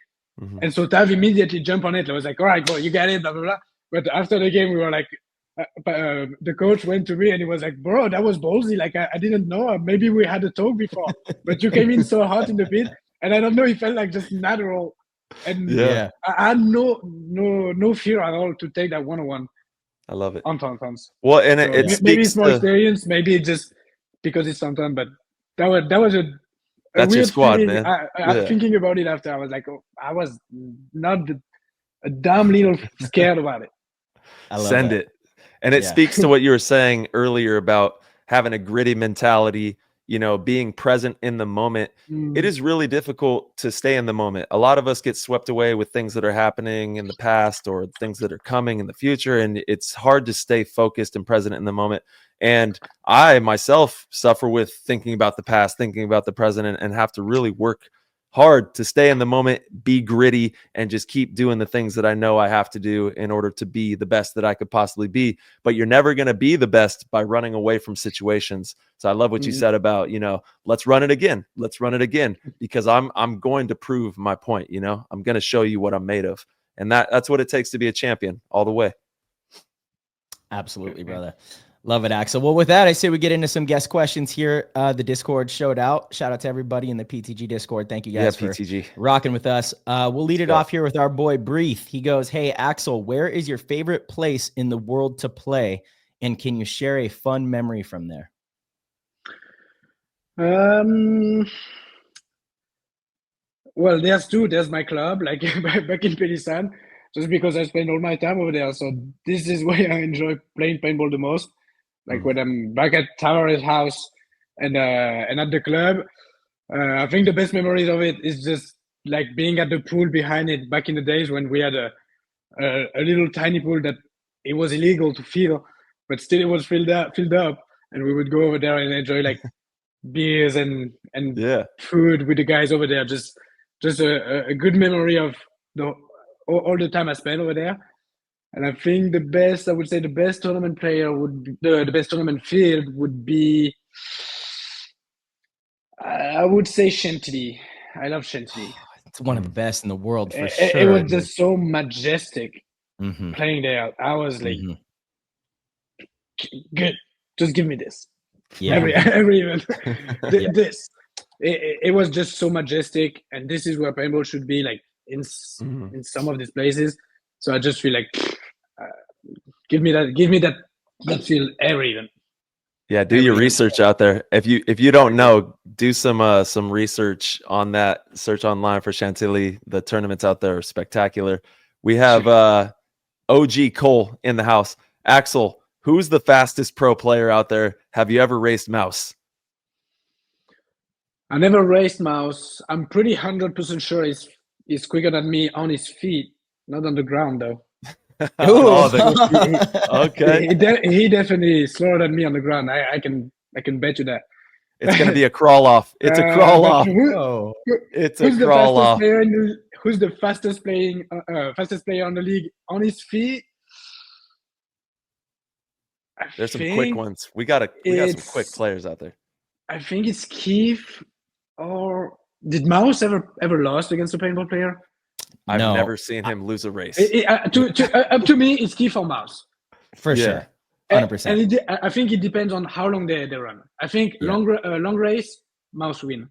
And so Tav immediately jumped on it. I was like, all right, bro, you got it, blah, blah, blah. But after the game, we were like, the coach went to me and he was like, bro, that was ballsy. Like, I didn't know. Maybe we had a talk before. But you came in so hot in the pit. And I don't know, it felt like just natural. And I had no fear at all to take that one-on-one. I love it. on TonTons. Well, and So it maybe speaks it's more to experience, maybe it's just because it's TonTon, but that was a that's your weird squad, feeling. man. Thinking about it after, I was like, oh, I was not a damn little scared about it. I love Send that. it. And it speaks to what you were saying earlier about having a gritty mentality, being present in the moment. It is really difficult to stay in the moment. A lot of us get swept away with things that are happening in the past or things that are coming in the future. And it's hard to stay focused and present in the moment. And I myself suffer with thinking about the past, thinking about the present, and have to really work hard to stay in the moment, be gritty, and just keep doing the things that I know I have to do in order to be the best that I could possibly be. But you're never going to be the best by running away from situations. So I love what you said about, let's run it again. Let's run it again, because I'm going to prove my point. I'm going to show you what I'm made of. And that's what it takes to be a champion all the way. Absolutely, brother. Love it, Axel. Well, with that, I say we get into some guest questions here. The Discord showed out. Shout out to everybody in the PTG Discord. Thank you guys for rocking with us. We'll lead it off here with our boy Breathe. He goes, "Hey, Axel, where is your favorite place in the world to play? And can you share a fun memory from there?" Well, there's two. There's my club, like back in Pélissan, just because I spend all my time over there. So this is where I enjoy playing paintball the most. Like when I'm back at Tavares' house and at the club, I think the best memories of it is just like being at the pool behind it back in the days when we had a little tiny pool that it was illegal to fill, but still it was filled up, and we would go over there and enjoy like beers and food with the guys over there. Just a good memory of all the time I spent over there. And I think the best tournament player would be, the best tournament field would be, I would say Chantilly. I love Chantilly. It's one of the best in the world for sure. It was just so majestic playing there. I was like, good, just give me this. Yeah. Every event. This. It was just so majestic, and this is where paintball should be, like in some of these places. So I just feel like, give me that feel every event. Yeah, do your research out there. If you don't know, do some research on that. Search online for Chantilly. The tournaments out there are spectacular. We have OG Cole in the house. Axel, who's the fastest pro player out there? Have you ever raced Mouse? I never raced Mouse. I'm pretty 100% sure he's quicker than me on his feet, not on the ground though. Okay. He definitely is slower than me on the ground. I can bet you that. It's gonna be a crawl off. It's a crawl off. It's a crawl off. Who's the fastest player on the league on his feet? There's some quick ones. We got some quick players out there. I think it's Keith. Or did Mouse ever lost against a paintball player? I've never seen him lose a race. Up to me, it's Keith or Mouse. For sure. 100%. And I think it depends on how long they run. I think long race, Mouse win.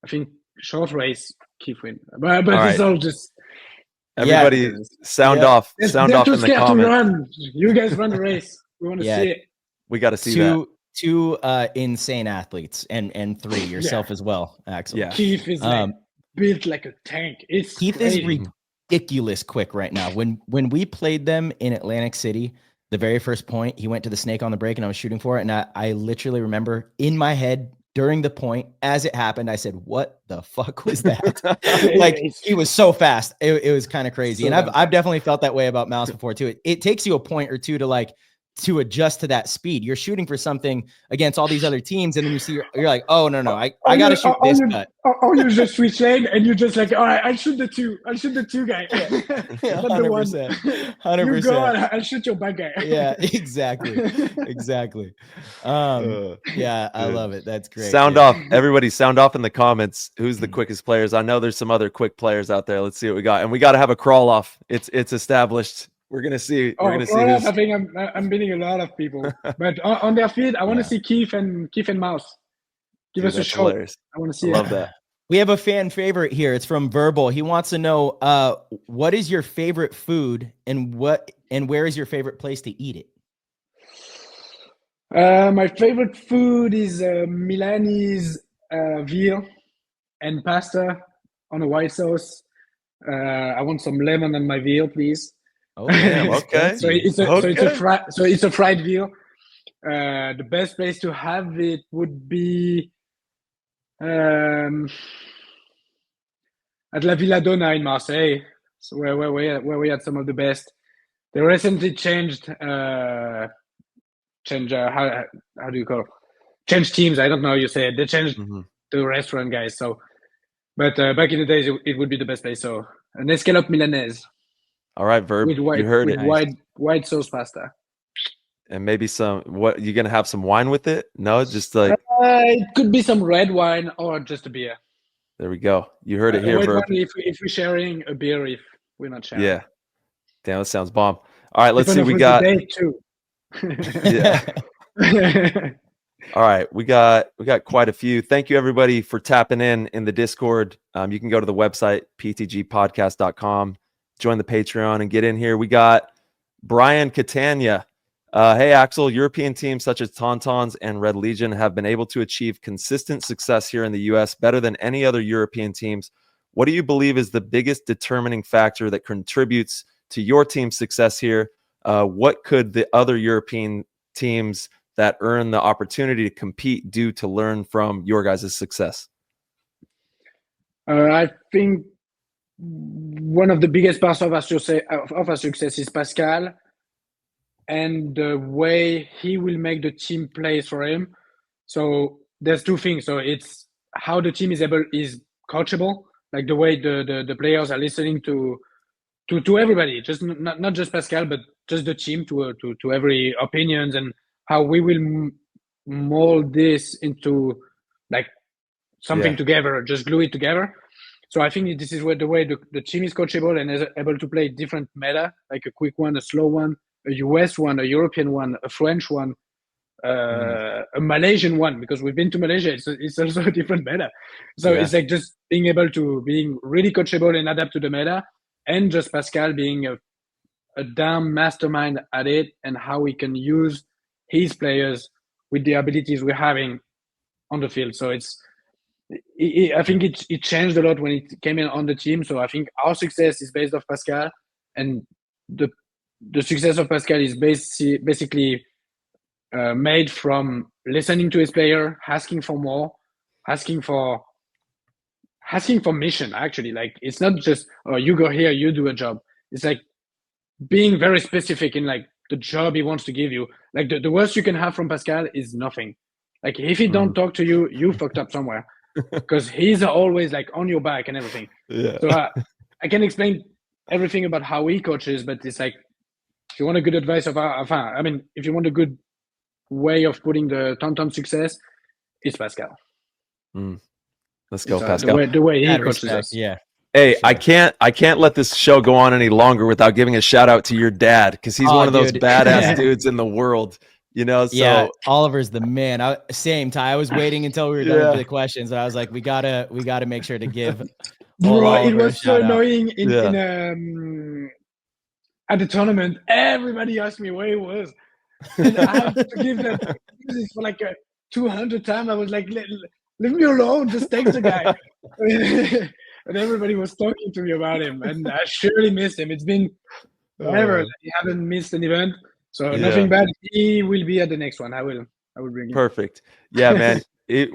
I think short race, Keith win. But it's all just... Everybody sound off. Sound off in the comments. You guys run the race. We want to see it. We got to see that. Two insane athletes and three yourself as well, Axel. Yeah. Keith is built like a tank. Keith is ridiculous quick right now. When we played them in Atlantic City, the very first point, he went to the snake on the break and I was shooting for it. And I literally remember in my head during the point, as it happened, I said, what the fuck was that? Like he was so fast. It was kind of crazy. And I've definitely felt that way about Mouse before too. It takes you a point or two to adjust to that speed. You're shooting for something against all these other teams, and then you see you're like, oh no, I gotta shoot this cut. Or you just switch lane and you're just like, all right, I'll shoot the two guy. 100%. 100%. You go on, I'll shoot your bad guy. Yeah, exactly. Yeah, I love it. That's great. Sound off, everybody. Sound off in the comments. Who's the quickest players? I know there's some other quick players out there. Let's see what we got, and we got to have a crawl off. It's established. We're gonna see. We're gonna see. I think I'm beating a lot of people, but on their feet, I want to see Keith and Mouse. Give us a shot. Hilarious. I want to see. Love that. We have a fan favorite here. It's from Verbal. He wants to know what is your favorite food and where is your favorite place to eat it? My favorite food is Milanese veal and pasta on a white sauce. I want some lemon on my veal, please. Oh, damn. Okay. So it's a fried veal. The best place to have it would be at La Villadona in Marseille, so where we had some of the best. They recently changed how do you call it? Change teams. I don't know how you say it. They changed the restaurant guys. So, but back in the days, it would be the best place. So an escalope Milanese. All right, Verb. You heard it. White sauce pasta. And maybe some. What you gonna have some wine with it? No, just like it could be some red wine or just a beer. there we go. You heard it here, Verb. If we're sharing a beer, if we're not sharing. Yeah. Damn, that sounds bomb. All right, let's see. We Even got. date too. Yeah. All right, we got quite a few. Thank you everybody for tapping in the Discord. You can go to the website ptgpodcast.com, join the Patreon, and get in here. We got Brian Catania. Hey Axel, European teams such as TonTons and Red Legion have been able to achieve consistent success here in the U.S. better than any other European teams. What do you believe is the biggest determining factor that contributes to your team's success here? What could the other European teams that earn the opportunity to compete do to learn from your guys' success? I think one of the biggest parts of our success is Pascal and the way he will make the team play for him. So there's two things. So it's how the team is coachable, like the way the players are listening to everybody, just not just Pascal, but just the team to every opinions, and how we will mold this into like something together, just glue it together. So I think this is where the way the team is coachable and is able to play different meta, like a quick one, a slow one, a US one, a European one, a French one, a Malaysian one, because we've been to Malaysia. It's also a different meta. So it's like just being able to being really coachable and adapt to the meta, and just Pascal being a damn mastermind at it, and how we can use his players with the abilities we're having on the field. So I think it changed a lot when it came in on the team. So I think our success is based off Pascal, and the success of Pascal is basically made from listening to his player, asking for more, asking for mission. Actually, like it's not just you go here, you do a job. It's like being very specific in like the job he wants to give you. Like the worst you can have from Pascal is nothing. Like if he don't talk to you, you fucked up somewhere, because he's always like on your back and everything. Yeah. So I can explain everything about how he coaches, but it's like if you want a good advice if you want a good way of putting the TonTon success, it's Pascal. Let's go, Pascal. The way he coaches us. Yeah. Hey, sure. I can't let this show go on any longer without giving a shout out to your dad, because he's one of those badass dudes in the world. You know, so yeah, Oliver's the man. Same time. I was waiting until we were done with the questions, and I was like, we gotta make sure to give. Bro, it was so annoying at the tournament. Everybody asked me where he was, and I had to give them for like 200 times. I was like, leave me alone. Just text the guy. And everybody was talking to me about him, and I surely missed him. It's been forever that he haven't missed an event. So nothing bad. He will be at the next one. I will bring him. Perfect. Yeah, man.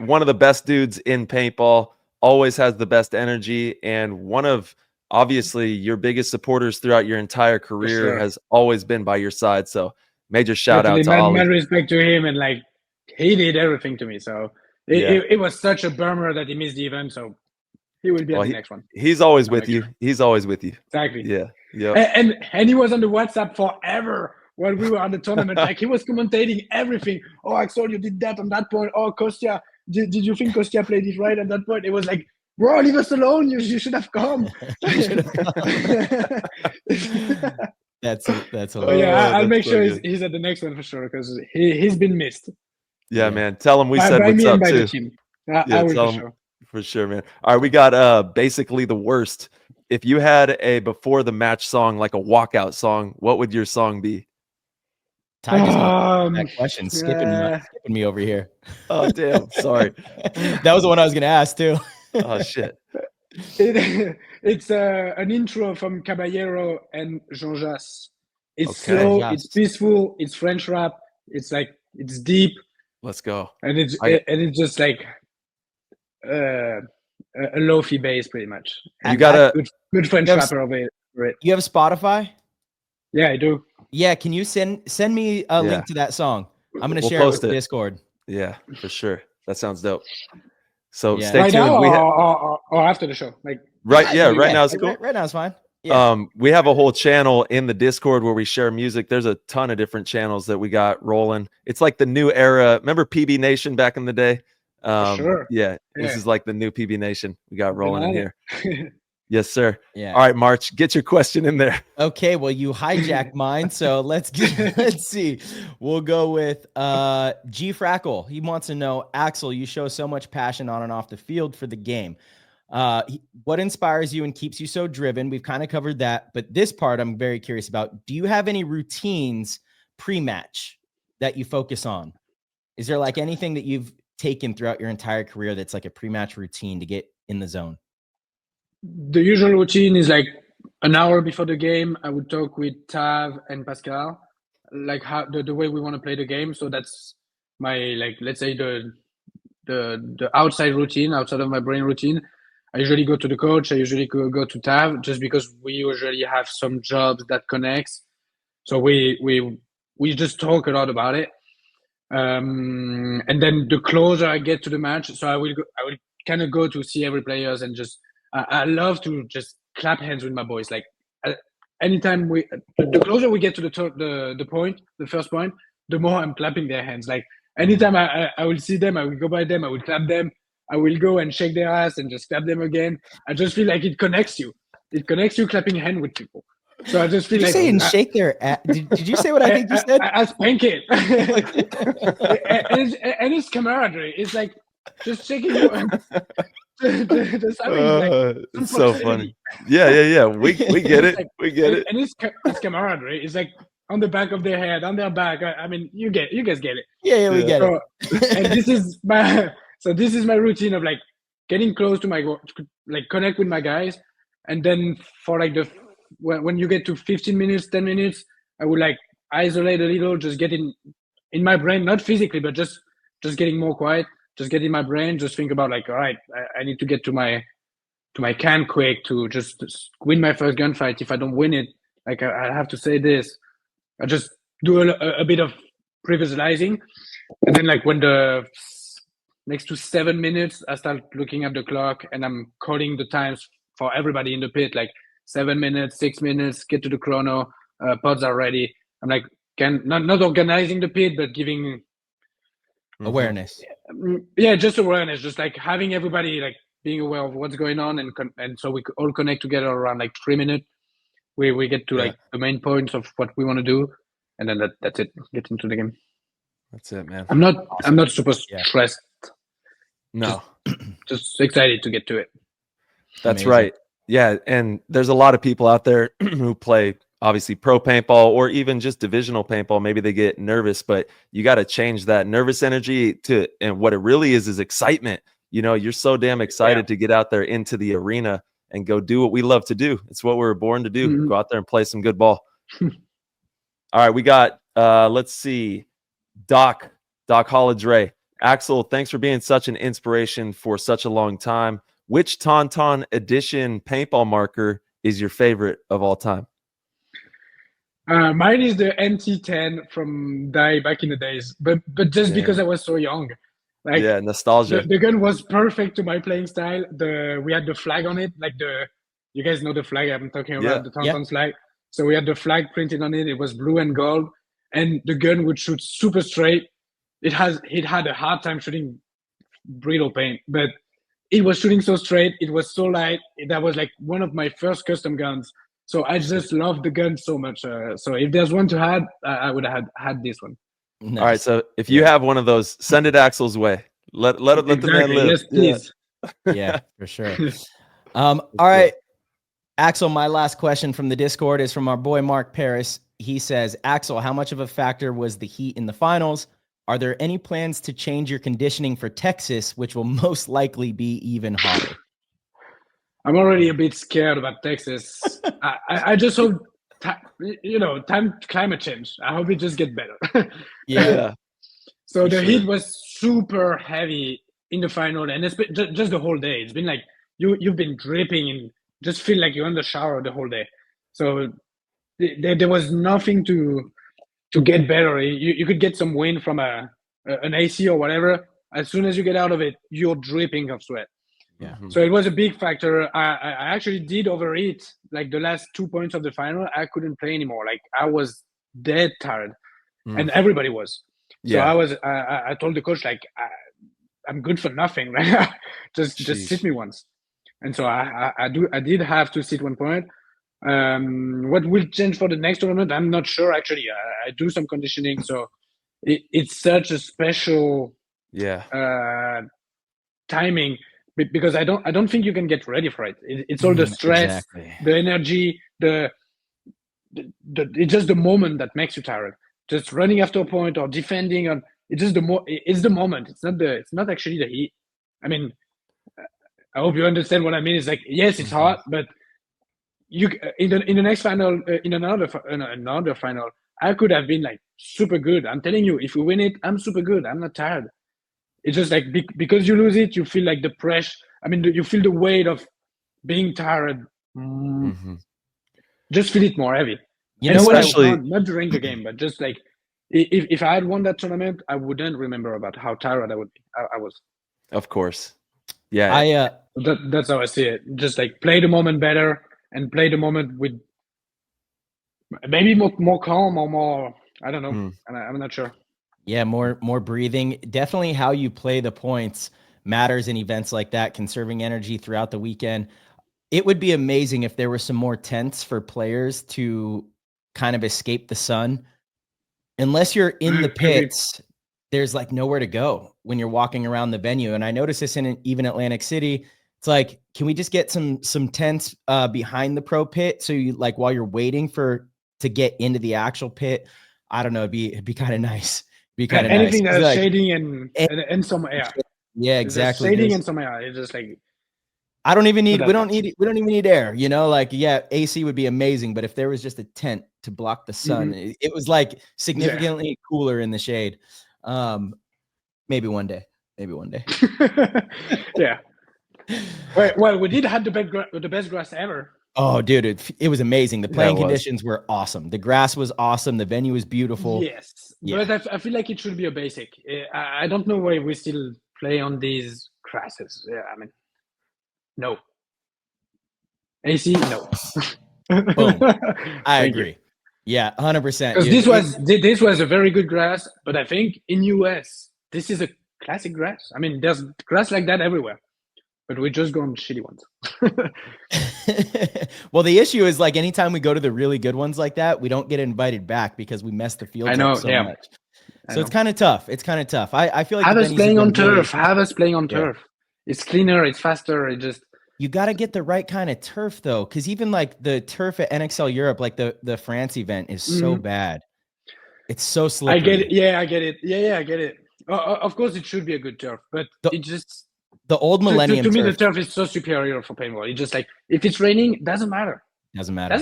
One of the best dudes in paintball, always has the best energy, and one of obviously your biggest supporters throughout your entire career has always been by your side. So major shout out to Ollie. Mad respect to him, and like he did everything to me. So it was such a bummer that he missed the event. So he will be at the next one. He's always with you. He's always with you. Exactly. Yeah. Yeah. And he was on the WhatsApp forever while we were at the tournament. Like he was commentating everything. Oh, Axel, you did that on that point. Oh, Kostya, did you think Kostya played it right at that point? It was like, bro, leave us alone. You should have come. That's hilarious. I'll make sure he's at the next one for sure, because he's been missed. Yeah, man. Tell him we said what's up too. The team. I will for sure. For sure, man. All right, we got basically the worst. If you had a before the match song, like a walkout song, what would your song be? Ty just that question, skipping me over here. Oh, damn. Sorry. That was the one I was going to ask too. Oh, shit. It's an intro from Caballero and Jean Jass. It's slow, Yes. it's peaceful, it's French rap. It's like it's deep, Let's go. and it's just like a lofi bass, pretty much. You got a good French rapper over it. You have Spotify? Yeah, I do. Yeah, can you send me a link to that song? I'm going to share it with Discord. Yeah, for sure. That sounds dope. So Yeah. stay Right tuned. now or after the show, like right now is cool. Right now is fine. Yeah. We have a whole channel in the Discord where we share music. There's a ton of different channels that we got rolling. It's like the new era. Remember PB Nation back in the day? Sure. Yeah, this is like the new PB Nation we got rolling in here. here. Yes, sir. Yeah. All right, March, get your question in there. Okay, well, you hijacked mine, so let's see. We'll go with G Frackle. He wants to know, Axel, you show so much passion on and off the field for the game. What inspires you and keeps you so driven? We've kind of covered that, but this part I'm very curious about. Do you have any routines pre-match that you focus on? Is there like anything that you've taken throughout your entire career that's like a pre-match routine to get in the zone? The usual routine is like an hour before the game. I would talk with Tav and Pascal, like how the way we want to play the game. So that's my, like, let's say the outside routine, outside of my brain routine. I usually go to the coach. I usually go to Tav, just because we usually have some jobs that connects. So we just talk a lot about it. And then the closer I get to the match, so I will kind of go to see every players and just I love to just clap hands with my boys. Like anytime the closer we get to the point, the first point, the more I'm clapping their hands. Like anytime I will see them, I will go by them, I will clap them, I will go and shake their ass and just clap them again. I just feel like it connects you. It connects you clapping hand with people. So I just feel like. Did you say and shake their ass? Did you say what I think you said? I spank it. and it's camaraderie. It's like just shaking you. It's so funny. Yeah. We get it. We get it. And it's camaraderie. It's like on the back of their head, on their back. I mean, you guys get it. Yeah, we get it. And this is my routine of like getting close to like connect with my guys, and then for like when you get to 15 minutes, 10 minutes, I would like isolate a little, just get in my brain, not physically, but just getting more quiet. Just get in my brain, just think about like, all right, I need to get to my can quick to just win my first gunfight. If I don't win it, like I have to say this. I just do a bit of visualizing, and then like when the next to 7 minutes, I start looking at the clock and I'm calling the times for everybody in the pit, like 7 minutes, 6 minutes, get to the chrono, pods are ready. I'm like, not organizing the pit, but giving awareness. Yeah, just awareness, just like having everybody like being aware of what's going on, and so we all connect together around like 3 minutes. We get to like the main points of what we want to do, and then that's it. Get into the game. That's it, man. I'm not super stressed. No, just excited to get to it. That's right. Yeah, and there's a lot of people out there who play obviously pro paintball or even just divisional paintball. Maybe they get nervous, but you got to change that nervous energy and what it really is excitement. You know, you're so damn excited to get out there into the arena and go do what we love to do. It's what we were born to do. Mm-hmm. Go out there and play some good ball. All right, we got let's see, Doc Holladray. Axel, thanks for being such an inspiration for such a long time. Which TonTon edition paintball marker is your favorite of all time? Mine is the NT10 from Die back in the days, but just because I was so young. Like, nostalgia. The gun was perfect to my playing style. We had the flag on it, like you guys know the flag I'm talking about, the TonTons flag. So we had the flag printed on it. It was blue and gold, and the gun would shoot super straight. It had a hard time shooting brittle paint, but it was shooting so straight. It was so light. That was like one of my first custom guns. So I just love the gun so much. So if there's one to have, I would have had this one. Nice. All right. So if you have one of those, send it Axel's way. Let the man live. Yes, please. Yeah, for sure. All right, Axel, my last question from the Discord is from our boy Mark Paris. he says, Axel, how much of a factor was the heat in the finals? Are there any plans to change your conditioning for Texas, which will most likely be even hotter? I'm already a bit scared about Texas. I just hope, climate change. I hope it just get better. Yeah. So For the sure. heat was super heavy in the final, and it's been just the whole day. It's been like you've been dripping and just feel like you're in the shower the whole day. So there was nothing to get better. You could get some wind from an AC or whatever. As soon as you get out of it, you're dripping of sweat. Yeah. So it was a big factor. I actually did overeat. Like the last 2 points of the final, I couldn't play anymore. Like I was dead tired, and everybody was. So Yeah. I told the coach, like, I'm good for nothing. Right? just sit me once. And so I did have to sit 1 point. What will change for the next tournament? I'm not sure actually. I do some conditioning, so it's such a special timing, because I don't think you can get ready for it. It's all the stress, the energy, it's just the moment that makes you tired. Just running after a point or defending on it's the moment. It's not actually the heat. I mean, I hope you understand what I mean. It's like, yes, it's hot, but you in the next final, in another final, I could have been like super good. I'm telling you, if we win it, I'm super good. I'm not tired. It's just like because you lose it, you feel like the pressure. I mean, you feel the weight of being tired. Just feel it more heavy. You know, especially not during the game, but just like if I had won that tournament, I wouldn't remember about how tired I would be. I was. Of course. Yeah. That's how I see it. Just like play the moment better and play the moment with maybe more calm or more. I don't know. I'm not sure. Yeah, more breathing. Definitely how you play the points matters in events like that, conserving energy throughout the weekend. It would be amazing if there were some more tents for players to kind of escape the sun. Unless you're in the pits, there's like nowhere to go when you're walking around the venue. And I noticed this in even Atlantic City. It's like, can we just get some tents behind the pro pit? So you like while you're waiting to get into the actual pit, I don't know, it'd be kind of nice. Be kind of anything nice. that's shading and some air. Yeah, exactly. Shading and some air. It's just like we don't even need air, you know, like, yeah, AC would be amazing. But if there was just a tent to block the sun, it was like significantly cooler in the shade. Maybe one day. Yeah. Well, we did have the best grass ever. Oh, dude, it was amazing. The playing conditions were awesome. The grass was awesome. The venue was beautiful. Yes. Yeah. But I feel like it should be a basic. I don't know why we still play on these grasses. Yeah, I mean, no. AC, no. Boom. I agree. Yeah, 100%. Because this was a very good grass, but I think in US, this is a classic grass. I mean, there's grass like that everywhere, but we just go on shitty ones. Well, the issue is like anytime we go to the really good ones like that, we don't get invited back because we mess the field up so much. So it's kind of tough. I feel like have us playing on turf. Have us playing on turf. It's cleaner. It's faster. It just. You got to get the right kind of turf though, because even like the turf at NXL Europe, like the France event is so bad. It's so slippery. I get it. Yeah, I get it. Yeah, I get it. Of course, it should be a good turf, but it just. The old Millennium to me, turf. the turf is so superior for paintball. It's just like if it's raining, doesn't matter. Doesn't matter.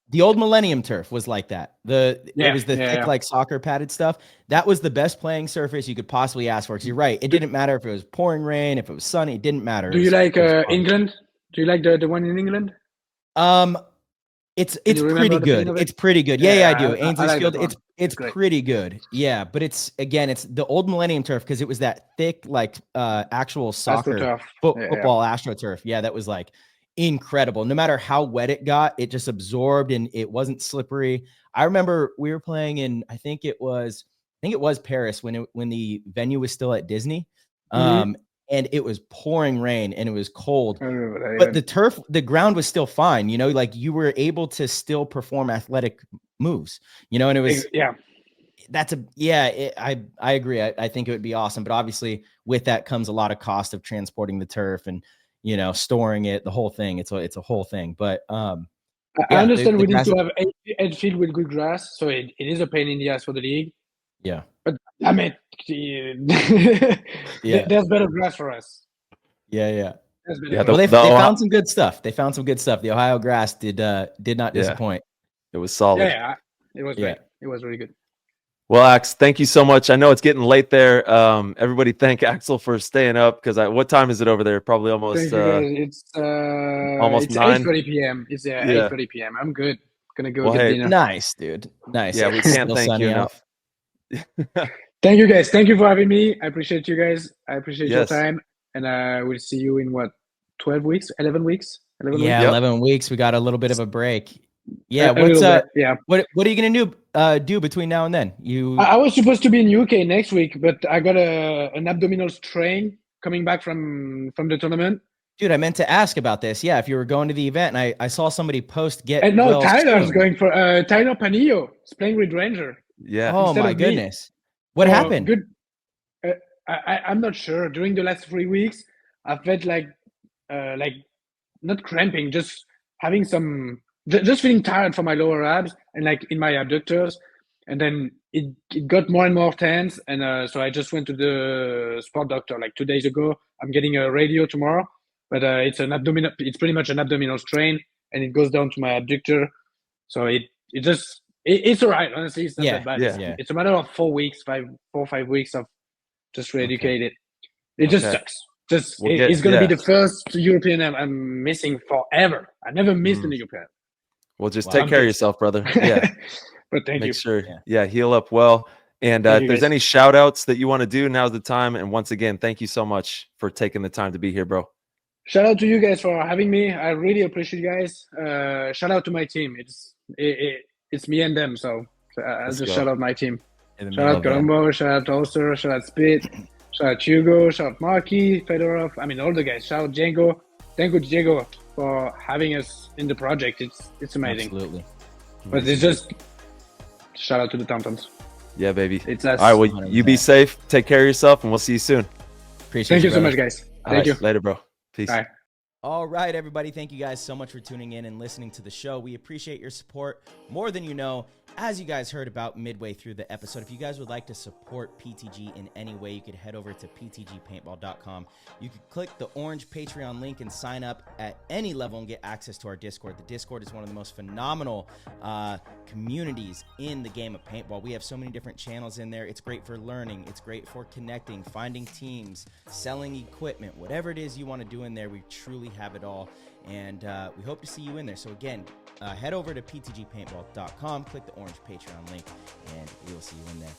The old Millennium turf was like that. It was the thick like soccer padded stuff. That was the best playing surface you could possibly ask for. Because you're right, it didn't matter if it was pouring rain, if it was sunny, it didn't matter. Do you like England? Do you like the one in England? It's pretty good. It's pretty good. Yeah, I do. Ainsley's Field. It's pretty good. Yeah, but it's the old Millennium turf because it was that thick like actual soccer football AstroTurf. Yeah, that was like incredible. No matter how wet it got, it just absorbed and it wasn't slippery. I remember we were playing in I think it was Paris when the venue was still at Disney. And it was pouring rain and it was cold, but the ground was still fine. You know, like you were able to still perform athletic moves, you know, and it was, I agree. I think it would be awesome, but obviously with that comes a lot of cost of transporting the turf and, you know, storing it, the whole thing. It's a whole thing, but I understand we need grass- to have a field with good grass, so it is a pain in the ass for the league. Yeah. But I mean, Yeah. there's better grass for us. Yeah. There's better Yeah, grass. Well, they Ohio- found some good stuff. The Ohio grass did not disappoint. It was solid. Yeah, it was great. It was really good. Well, Ax, thank you so much. I know it's getting late there. Everybody thank Axel for staying up because what time is it over there? Probably almost Thank you guys. It's almost it's 9. 8:30 p.m. It's 8:30 p.m. I'm good. Gonna go Well, get hey, dinner. Nice, dude. Nice. Yeah, we It's can't still thank you sunny enough. Thank you guys. Thank you for having me. I appreciate you guys. I appreciate your Yes. time. And we'll see you in what, 12 weeks, 11 weeks? 11 Yeah, weeks? Yep. 11 weeks. We got a little bit of a break. Yeah, A what's little bit, yeah. what are you gonna do between now and then? You I was supposed to be in UK next week, but I got an abdominal strain coming back from the tournament. Dude, I meant to ask about this. Yeah, if you were going to the event, and I saw somebody post get And no, well Tyler's soon. going for Tyler Panillo is playing with Ranger. Yeah. Oh instead my of me. goodness. What So, happened? Good. I'm not sure. During the last 3 weeks, I felt like not cramping, just having some, just feeling tired for my lower abs and like in my abductors, and then it got more and more tense, and so I just went to the sport doctor like 2 days ago. I'm getting a radio tomorrow, but it's pretty much an abdominal strain, and it goes down to my abductor, so it's all right. Honestly, it's not that bad. Yeah. It's a matter of 4 weeks, 4 or 5 weeks of just re-educate it. It just Okay. sucks. Just We'll it's going to yeah. be the first European I'm missing forever. I never missed Mm. an European. Well, just Wow. take I'm care of pissed. yourself, brother. Yeah. But thank you. Make sure. Yeah. Yeah. Heal up well. And Thank if you, there's guys. any shout outs that you want to do, now's the time. And once again, thank you so much for taking the time to be here, bro. Shout out to you guys for having me. I really appreciate you guys. Shout out to my team. It's me and them. So I'll Let's just go. shout out my team. In the Shout middle out of that. Colombo. Shout out Ulster. Shout out Spit. Shout out Hugo. Shout out Marky, Fedorov. I mean all the guys. Shout out Django. Thank you, Diego, for having us in the project. It's amazing. Absolutely. But it's just shout out to the TonTons. Yeah, baby. It's us. All right. Well, you be 100%. safe. Take care of yourself, and we'll see you soon. Appreciate Thank you so brother. much, guys. All Thank right, you. Later, bro. Peace. Bye. All right, everybody. Thank you guys so much for tuning in and listening to the show. We appreciate your support more than you know. As you guys heard about midway through the episode, if you guys would like to support PTG in any way, you could head over to ptgpaintball.com. You could click the orange Patreon link and sign up at any level and get access to our Discord. The Discord is one of the most phenomenal communities in the game of paintball. We have so many different channels in there. It's great for learning. It's great for connecting, finding teams, selling equipment, whatever it is you want to do in there. We truly have it all. And we hope to see you in there. So again, head over to ptgpaintball.com, click the orange Patreon link, and we will see you in there.